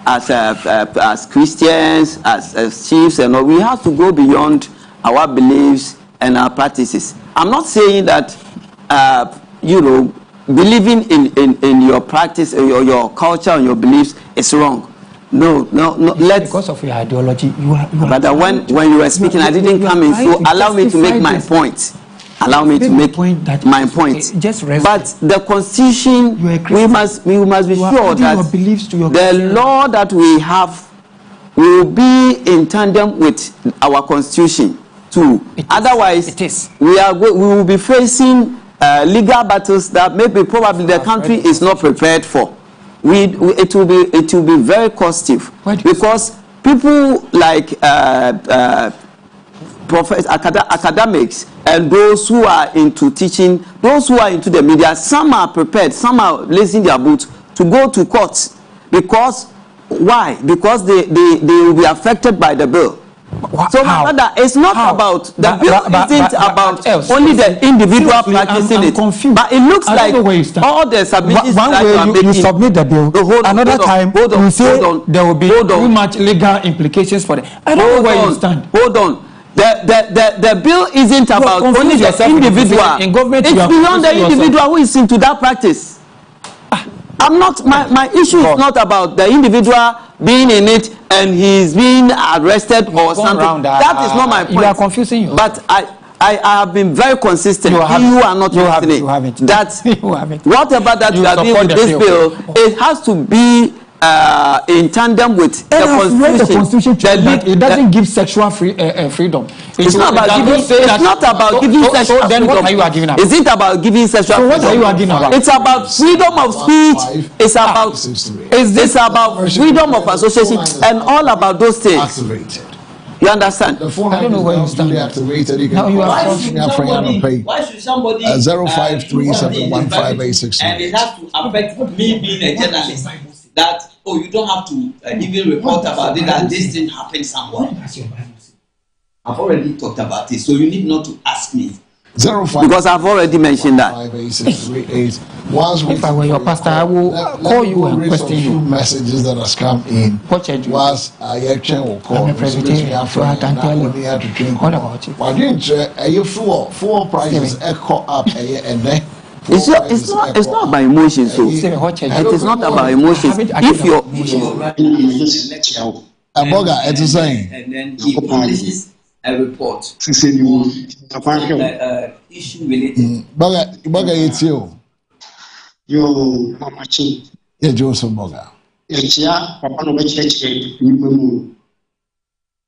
as Christians, as chiefs, and all. We have to go beyond our beliefs and our practices. I'm not saying that believing in your practice or your culture and your beliefs is wrong. No. Because of your ideology, you are but when you were speaking, I didn't come in. So allow me to make my point. Allow me to make my point. But the Constitution, we must be sure that the law that we have will be in tandem with our Constitution too. Otherwise, we will be facing legal battles that maybe probably the country is not prepared for. It will be very costly because people like academics and those who are into teaching, those who are into the media, some are prepared, some are lacing their boots to go to courts. Because why? Because they will be affected by the bill. So my brother, it's not about the bill. Isn't about only the individual practicing it. But it looks like all the submissions one way you submit the bill, another time you say there will be too much legal implications for it. I don't know where you stand. Hold on. The bill isn't about only the individual. It's beyond the individual who is into that practice. I'm not. My issue is not about the individual being in it and he's being arrested or something. That is not my point. You are confusing you. But I have been very consistent. You are not listening. That whatever that you are doing with this bill, it has to be in tandem with the Constitution. It doesn't give sexual freedom. It's not about giving sexual freedom. Then what are you arguing about? Is it about giving sexual freedom? So what are you arguing about? It's about freedom of speech. It's about freedom of association and all about those things. Activated. You understand? The phone I don't know where you stand. Activated. You can now you are why should somebody 05371586 and it has to affect me being a journalist? That you don't have to even report about it, that this thing happened somewhere. I've already talked about it, so you need not to ask me. Because I've already mentioned that. If I were your pastor, I will call you and question you. Messages that has come in. Was will call. I'm a Presbyterian, so I can tell you all about it. Why didn't you four prices echo up and then? It's not about emotions. So it is not about emotions. If you're a boga, it's the same. And then he publishes a report issue related. Boga, it's you. You mamachi. Yeah, Joseph Boga. Yeah, Papa no church you.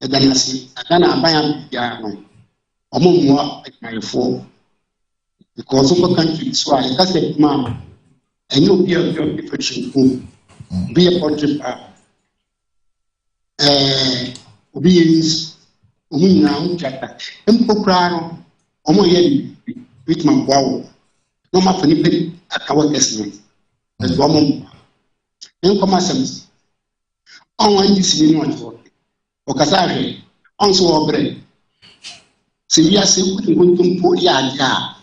Edanasi. Akana abayam ya no. Omumwa my four. Because of the country, so I that's a mom. And you'll be a different be a portrait. Obedience, now, Jack, Empocrano, Omoyedi, with my wow. No matter any at our testament. as woman. In commerce, on one is in one for Okazari, on so bread. See, yes, you wouldn't put ya,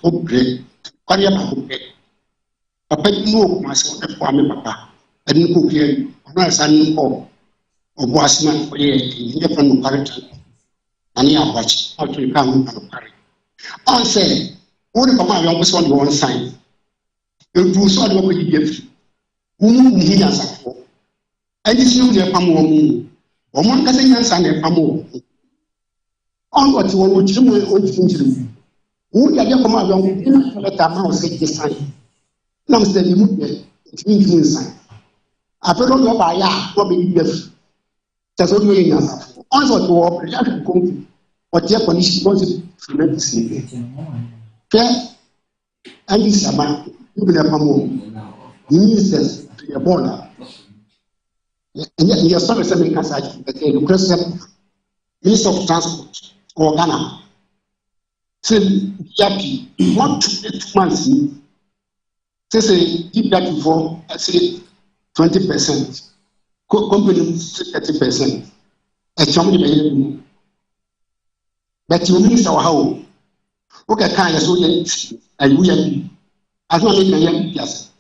oh, bread, Korea, a pet no, myself, papa, and you cook here, or son or Bossman for ye, from character. And you watch how to come and carry. On say, all the papa always want one sign. You do so what you give. Whom he has a for. And this you near Pamo, or one cousin and son at Pamo. On what you want to do, old things. Who you have come along, let a mouse say the sign. No, said you would get it means inside. I don't know by ya, what be gift. That's what we have. Also, to operate or Japanese wanted to make the same. And this about you will have a move. Ministers to your border. And yet, your son is a message that the President, Minister of Transport, or Ghana, said, Jackie, not 2 months. Say, keep that for, I say, 20%. Company 30%. A chummy, but you miss our how. Look at kind of so and we are as long as I am yes.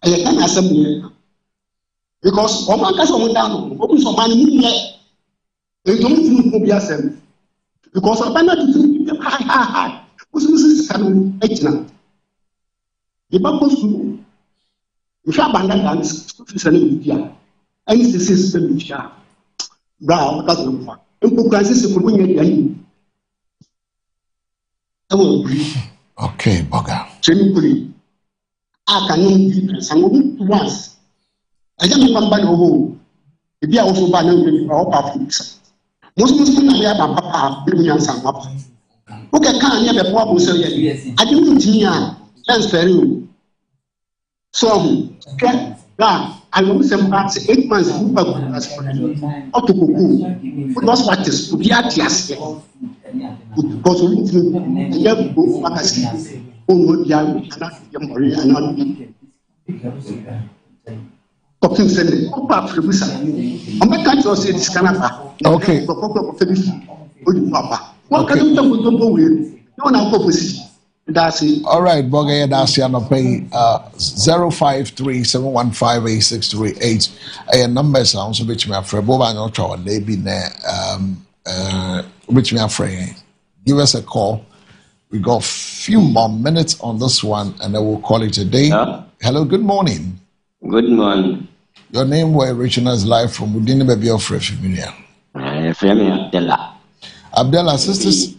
I can assembly because one can someone down, open some money. They don't think be assembly because of banner high. Who's this? The Bible school. You shall abandon and is an India. And it's the system which are. Brown doesn't work. Francis could win again. I will agree. Okay, Boga. Simply, I can difference and once. I don't remember the whole. If you are also banning our papa. Most Muslims are papa, bring me some up. Okay, can't hear the problem. So, I didn't hear. That's very so, I will say 8 months or to cook. What was what is to be at yes? Because we have both magazines. Oh, young, and not talking Sunday. I'm not going to say this Canada. Okay. What can you do with? No one opposition. That's it. All right, Boga, that's your pay 053-715-8638. A number sounds which me afraid Boba no trouble. They be there which me afraid. Give us a call. We got a few more minutes on this one and then we'll call it a day. Hello, good morning. Good morning. Your name where Richard's live from within the baby of Refugee. Abdullah. Abdullah, sisters.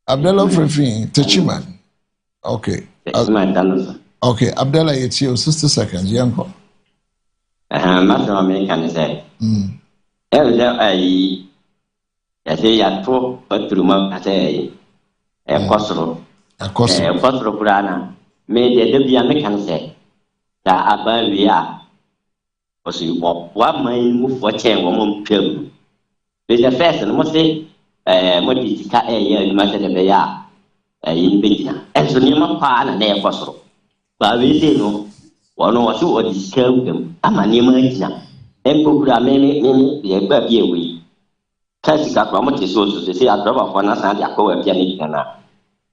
Abdullah Frefin, Techiman. Okay. Okay, Abdullah, it's your sister seconds, young one. Master American said, I say, I talk through my say, a costro, Purana, made a Debbie American say, that Abba we are. Was you what my move for chain woman film? With the first and must say, Modika a year in Master de Bea in Bina, and so near my pan and air costro. But we say no, one or two or disturb them. I'm a near Marina, and Pura may be a baby away. Classic promoted sources to say a drop of 1 and a co pianina.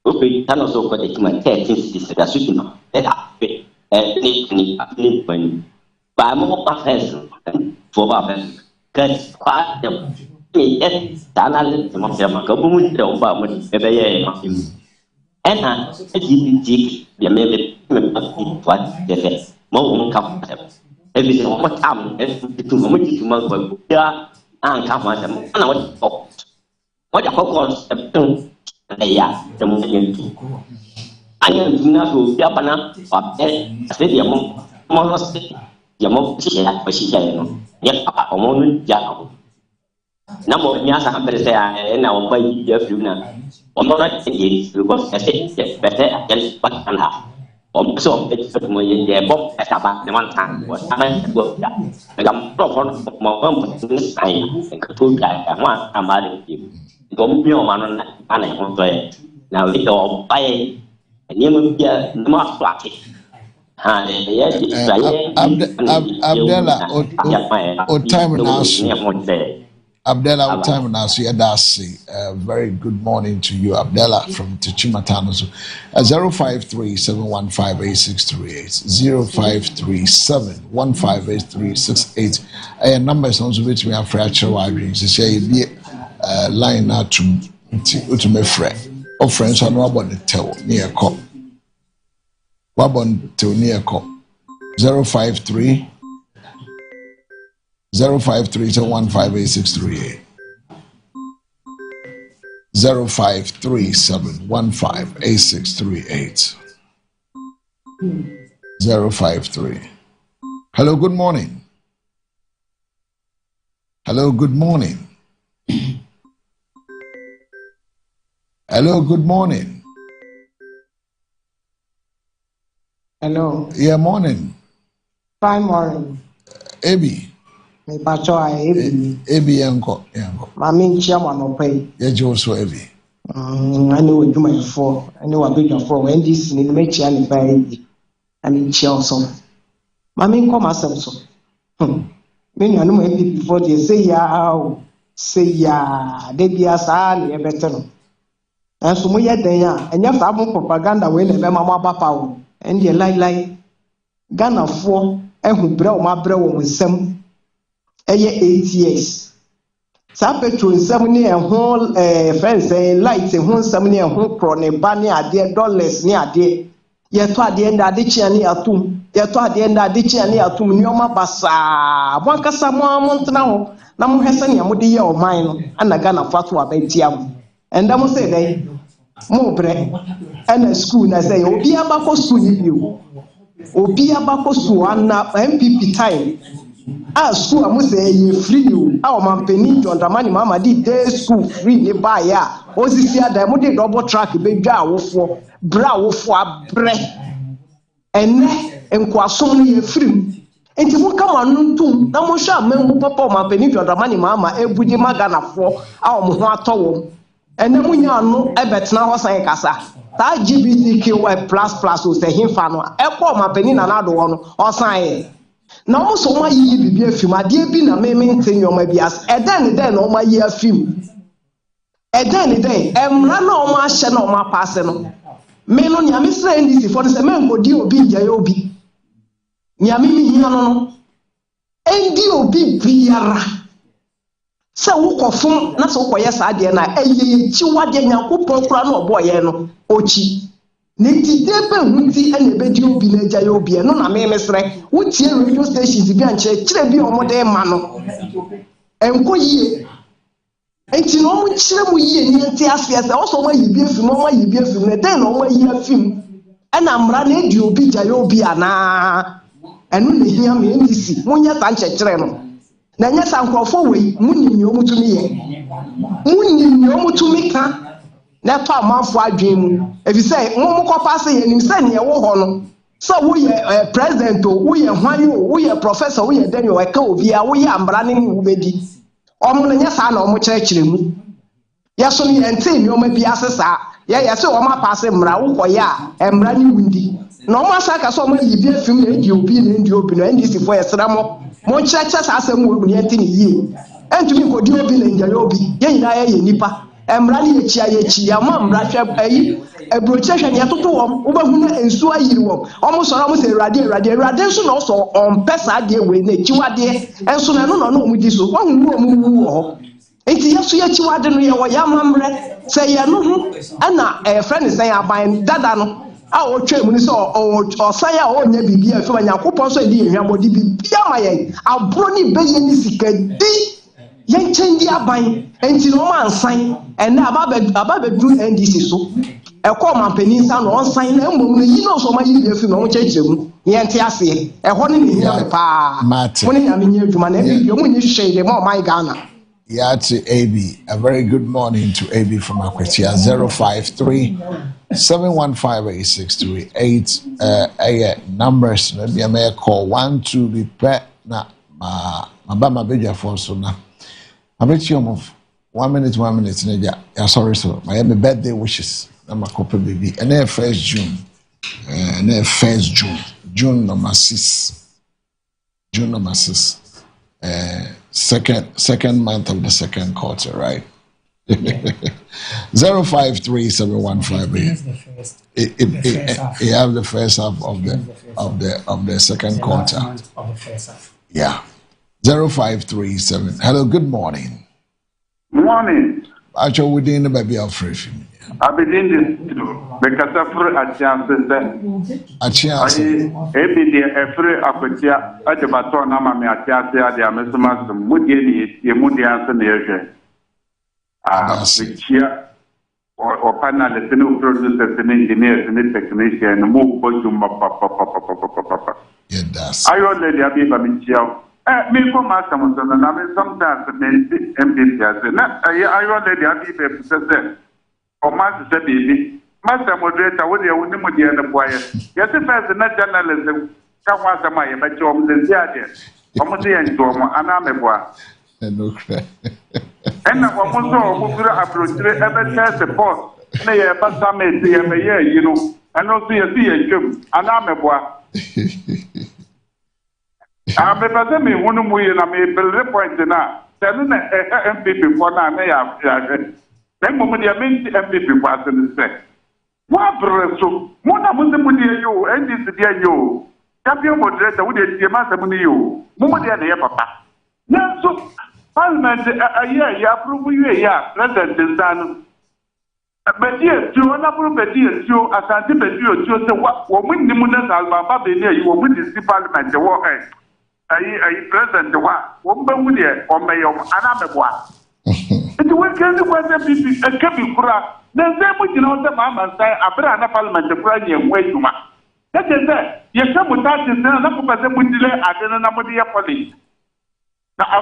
Okay, can also put it to my 13 cities that should not let up. By more profession for Babel. Cause quite them. Dana the Mafia don't buy him. And I did the maybe what they say. More comfortable. Everything what time to moment to month. Yeah, and come on them. And I want what the focus they are the movement. I am not to Japana or stadium. More Yamo, she said, yet a moment, Yao. Number of Yasa Hampersea and our baby Jeffruna. Or not because I said better against what can have. Also, it's their book at about the one time was I work that. I'm proper of my own and could and one I'm adding you. Don't be on and I won't play. Now, little buy and you will be not flat. Abdallah, o time now. Abdallah, what time now? So very good morning to you, Abdallah from Tichimatano. 053-715-8638. 053-715-8368. Numbers on which we have fracture wide dreams. They say be line out to my friend. Or friends are not about the tell near cop. Wabon to near cop. 053 053-715-8638. 053-715-8638. 053. Hello, good morning. Hello, good morning. Hello, good morning. Hello. Yeah, morning. Fine morning. Ebi. Me pacho Ebi. Ebi yanko. Mami nchia no pay. Ye Joso Ebi. Ani we do my for. Ani wa big for when this ni me chia ni pay Ebi. Ani nchia also. Mami nko masem so. Me nu anu Ebi before they say ya de bia sa ni e better no. Enso mo ye den a enya fa mo propaganda we na be mama papa wo. En de lie Ghana for ehu bre o ma bre wo nsem. Eye 8 years. Sa petrol nsem ni ehun friends light ehun nsem ni ehun pro ne ba ni ade dollars ni ade. Ye to ade nda ade chia ni atum. Ye to ade nda ade chia ni atum ni o ma basa. Mo ankasa mo amontna ho na mo hese ni amode ye o man no ana Ghana fatu abatia mo. Enda mo say dey mo bre ana school na say obi abako school ni bio. Obi abako school ana MPP time. School amu say you free you. Our mampeni to undermine mama di day school free ni buy ya. Osisi ada mo dey double track be dwa awofo. Bra awofo abre. Ene enkwasom ni free. Enti mo kama nuntum na mo sha mengu papa mampeni to undermine mama ebudi magana fo. Mo ho atowo. Ene mo nya no ebetena ho san kasa. Ta LGBTQI+ o se himfa no. Ekwo mampeni na na do no. Osan na mo so ma yi bibi afim ade bi na me ntenyo ma bi as eden na o ma yi afim eden emra na o ma hye na o ma pass no me no nya me sra ndisi for se me nkodi obi njaye obi nya me mi hia no endi obi biara se wo kofum na se wo koye sa ade na eye chi wade Nyankopon kura na oboye no ochi Niti debe huti ene bedi obi na eja obi no na me mesre wutie radio stations bi anche kire bi omode ma no enko yie enti no mu kire mu yie ni enti afiase o so ma yibi afim o ma yibi afim na den no ma yi afim ena mra na edi obi ja obi ana enu ne hia me ndisi munya ta nche kire no na nya sa nkrofo wei munni omutumi ye munni omutumi ka na to amanfo adwen mu efi say mo kopa say enim say ne wo ho no so wo ye president o wo ye hwan o wo ye professor wo ye Daniel eka obi a wo ye ambra ne wo bedi omo nya sa na omo kire mu ya so ne ente mi omo bi asesa ya say omo apase mra wo koye a mra ne wundi na omo asaka so omo yi bi afim na edi obi na ndi obi na ndisi for yesra mo kire sa asem wo mu ne ente ne yie entumi ko di obi na nja obi ye nyina ye nipa emra ni echi ya ma mra hwe ayi ebroche hwe ne toto wo wo bahu na ensu ayiri wo omo soro mo se erade nso na so on pesa de we na echiwade enso na no no mu di so wo hu wo mu wo enti yeso ye chiwade no ye wo ya mamre se ye no hu ana friend say aban dada no a o twa mu ni so o say a o nya bibia fe Nyankopon so di ehwamodi bibia ma ye abro ni beye ni sikadi yen change aban enti no man sign and ababedru NDC so e ko mampani nsa no on sign na mbom no yi no so ma yi bi afi no mo chechire mu yen te ase e ho ne ni ya pa mo ne ya menye adwuma na bi mo nyi hwehwe de mo my Ghana. Yeah, to AB. A very good morning to AB from Akwatia. 053-715-8638. Numbers maybe I may call 1-2 be pet na mabama beja for so na. I'm rich of 1 minute, Nadia. Yeah, sorry, so my birthday wishes. I'm a couple baby. And then 1st June. June number 6. June number 6. Second month of the second quarter, right? 0537158. You have the first half of the second quarter. Yeah. 0537. Hello, good morning. Morning. Actually, we didn't baby of free. I've been in this because of a chance. A chance. Every day, every aperture at the baton, I'm a chance. The Amazon, Moody, the Moody answer near here. Or panel, the new producers and engineers and technicians and move papa. Yeah, that's. I already have been me from Masterson, and I mean, sometimes MPs, and I already have been or Master Baby. Master Moderator, what you would do in the choir. Yes, if as a journalism, come once a mile, but you're the Ziadian, Omodi and Doma, and I'm a boy. And I want to approach ever test the post. May a passamate, you know, and also a and I'm a boy. I'm a person, one of me, and I may build a point now. Telling MPP for now, may have then moment you mean MPP was in the set. What so Mona Mundi you and this dear you. Champion moderator would be a master money you. Mummy and your papa. Now, so Parliament a year, you approve you a year, President San. But dear, to an approve a dear, you as antipathy, you say what woman the Munas Alba, you will win the Parliament, the war. I present the one, woman or mayor, Anamabois. It will get the weather be a cabin crack. Then they put you know the mamma and say, a brand of Parliament, the Ukrainian way to much. That is that. Yes, some would touch and then enough of them would delay at the number of the police. Now, I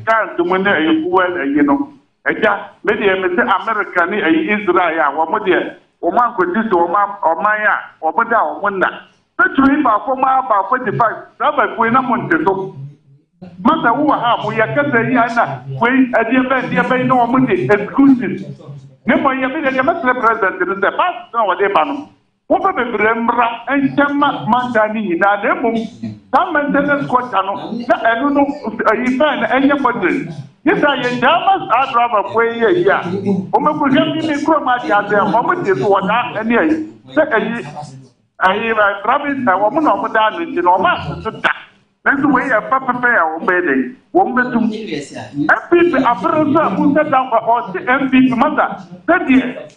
can't do when well, you know. Maybe American, Israel, or Modia, or man could do or Maya, or Buddha, or Wanda. But to him, about 45, Rabbi Queen Monteso. Mother, who are we are getting Yana, when a dear bay no money, excuses. Never yet, the Master President in the past, no, they ban. What about the Brembra and Gemma Mandani, Nademo? Some maintenance quatano, I don't know, event and your body. Yes, I am Jamas, I'd rather play a year. Woman could give me chromatic as a moment is what I and I promise a woman of Madame in Norma. That's the way a papa fair or baby. Woman to people are who set down or MP mother. That year,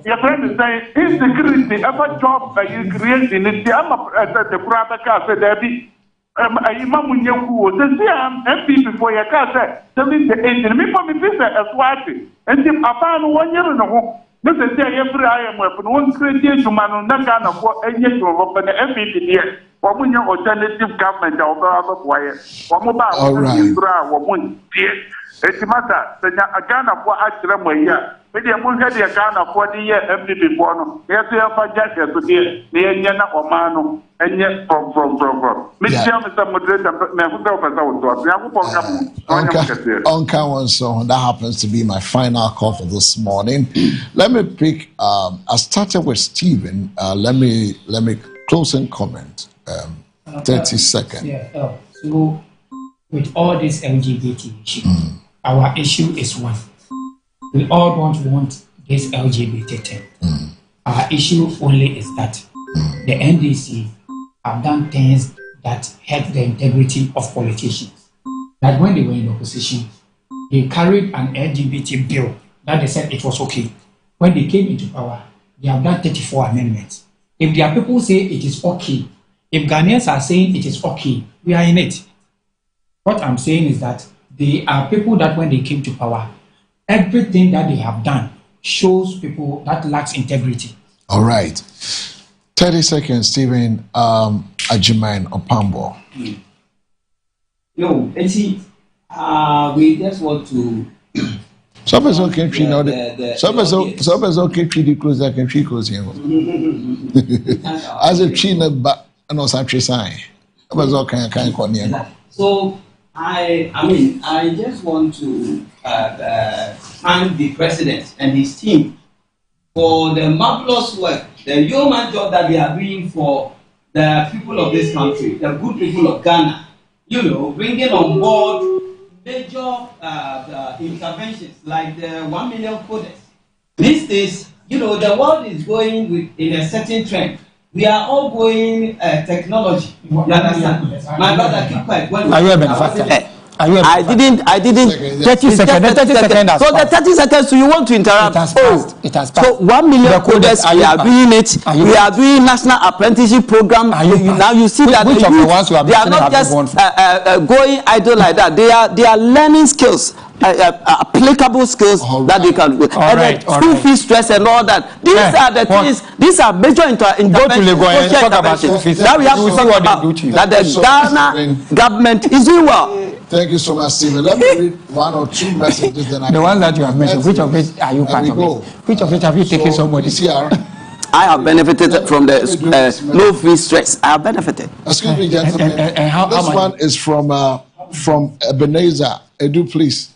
your friend is saying insecurity, ever job you create in it. I'm at the Prata Casa, Debbie. Imam Yaku, the MP before your casa, 78, and me for me visit as white. And if I found 1 year in a home. This is every I am weapon, one created to man on that kind of what a year to open the MVP here. Or when your alternative government or other wire, or mobile, or one dear. It's a matter that a gun of what I tell here. Maybe a moon had a gun of 40 year MVP one. Yes, we have a jacket to hear the Yana or Mano, and yet from. Mr. Moderator, Onka one song that happens to be my final call for this morning. Let me pick. I started with Stephen. Let me close and comment. 30 seconds. Yeah. So with all this LGBT issue, our issue is one. We all don't want this LGBT thing. Our issue only is that the NDC have done things that hurt the integrity of politicians. Like when they were in opposition, they carried an LGBT bill that they said it was okay. When they came into power, they have done 34 amendments. If their people say it is okay, if Ghanaians are saying it is okay, we are in it. What I'm saying is that they are people that when they came to power, everything that they have done shows people that lacks integrity. All right. 30 seconds, Stephen. Ajiman Opambo. No, and see, we just want to. Some person can treat now. Some person can treat the clothes that can treat clothes here. As a trainer, but no such sign. So I mean, I just want to thank the president and his team for the marvelous work, the yeoman job that they are doing for the people of this country, the good people of Ghana, bringing on board major interventions like the 1 million coders. These days, the world is going in a certain trend. We are all going technology. You understand? My brother, keep quiet. Are you a benefactor? I didn't. 30 seconds. 30 seconds. So the 30 seconds, so you want to interrupt? It has passed. So 1 million coders, we are doing it. We are doing national apprenticapprenticeship program. Now you see that which of the ones you are they are not just going idle like that. They are learning skills. Applicable skills that they can do. School fees stress and all that. These are the things. These are major interventions. Now we have to talk about that the Ghana government is doing well. Thank you so much, Stephen. Let me read one or two messages. Then the ones that you have mentioned, which of it are you part of it? Which of it have you taken somebody? I have benefited from the no fee stress. I have benefited. Excuse me, gentlemen. This one is from Ebenezer. Edu, please.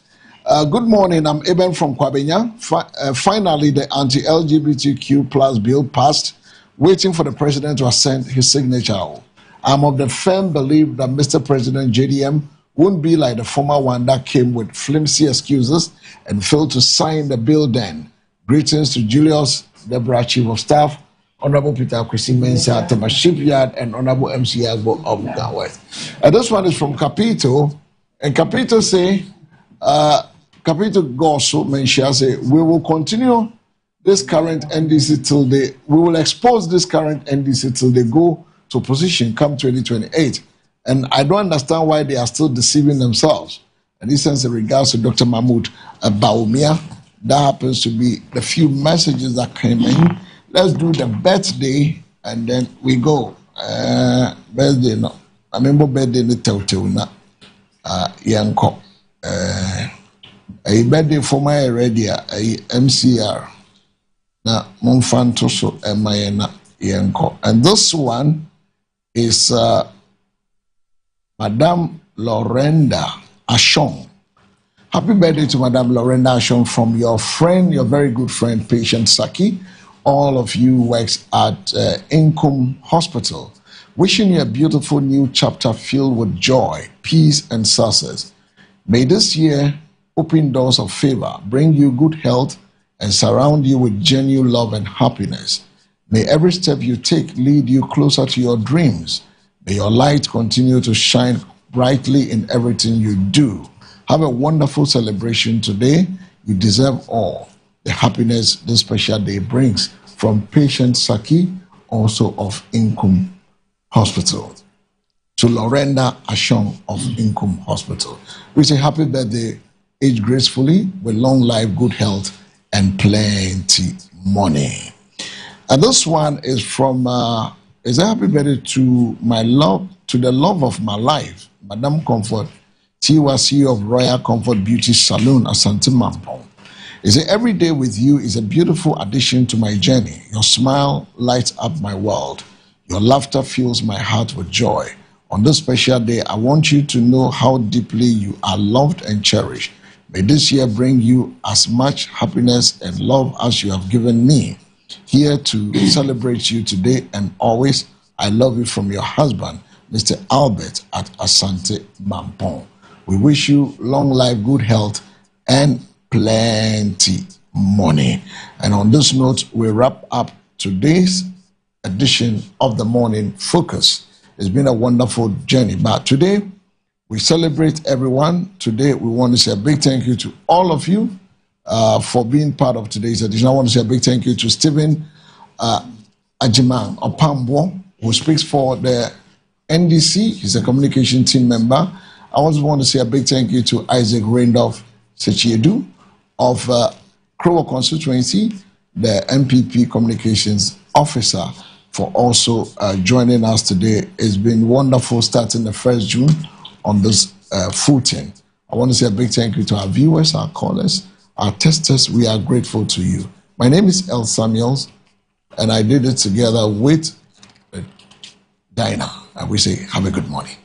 Good morning. I'm Eben from Kwabenya. Finally, the anti-LGBTQ plus bill passed, waiting for the president to assent his signature. I'm of the firm belief that Mr. President JDM won't be like the former one that came with flimsy excuses and failed to sign the bill then. Greetings to Julius, Deborah, Chief of Staff, Honorable Peter Kwesi Mensah, Thomas Shipyard, and Honorable MC Agbo of Ghana West. This one is from Capito, and Capito say, Capito Gosso Mensah say, we will continue this current NDC till we will expose this current NDC till they go to opposition come 2028. And I don't understand why they are still deceiving themselves. And this sends in regards to Dr. Mahmoud Baumia. That happens to be the few messages that came in. Let's do the birthday and then we go. Birthday, no. I remember birthday in the Teutuna. Yanko. A birthday for my radio, a MCR. Na Monfanto so Mayena Yanko. And this one is Madame Lorenda Ashong. Happy birthday to Madame Lorenda Ashong from your friend, your very good friend, Patient Saki. All of you works at Inkum Hospital. Wishing you a beautiful new chapter filled with joy, peace, and success. May this year open doors of favor, bring you good health, and surround you with genuine love and happiness. May every step you take lead you closer to your dreams. May your light continue to shine brightly in everything you do. Have a wonderful celebration today. You deserve all the happiness this special day brings. From Patient Saki, also of Inkum Hospital. To Lorenda Ashong of Inkum Hospital. We say happy birthday, age gracefully, with long life, good health, and plenty money. And this one is from, is a happy birthday to my love, to the love of my life, Madame Comfort, Tiwa CEO of Royal Comfort Beauty Salon, Asante Mampong. Is it every day with you is a beautiful addition to my journey. Your smile lights up my world. Your laughter fills my heart with joy. On this special day, I want you to know how deeply you are loved and cherished. May this year bring you as much happiness and love as you have given me. Here to celebrate you today and always, I love you from your husband, Mr. Albert at Asante Mampong. We wish you long life, good health, and plenty money. And on this note, we wrap up today's edition of the Morning Focus. It's been a wonderful journey, but today we celebrate everyone. Today we want to say a big thank you to all of you for being part of today's edition. I want to say a big thank you to Stephen Ajiman Opambo, who speaks for the NDC. He's a communication team member. I also want to say a big thank you to Isaac Randolph Sechiedu of Krowo constituency, the MPP communications officer, for also joining us today. It's been wonderful starting the 1st June on this footing. I want to say a big thank you to our viewers, our callers, our testers. We are grateful to you. My name is El Samuels, and I did it together with Dinah. And we say, have a good morning.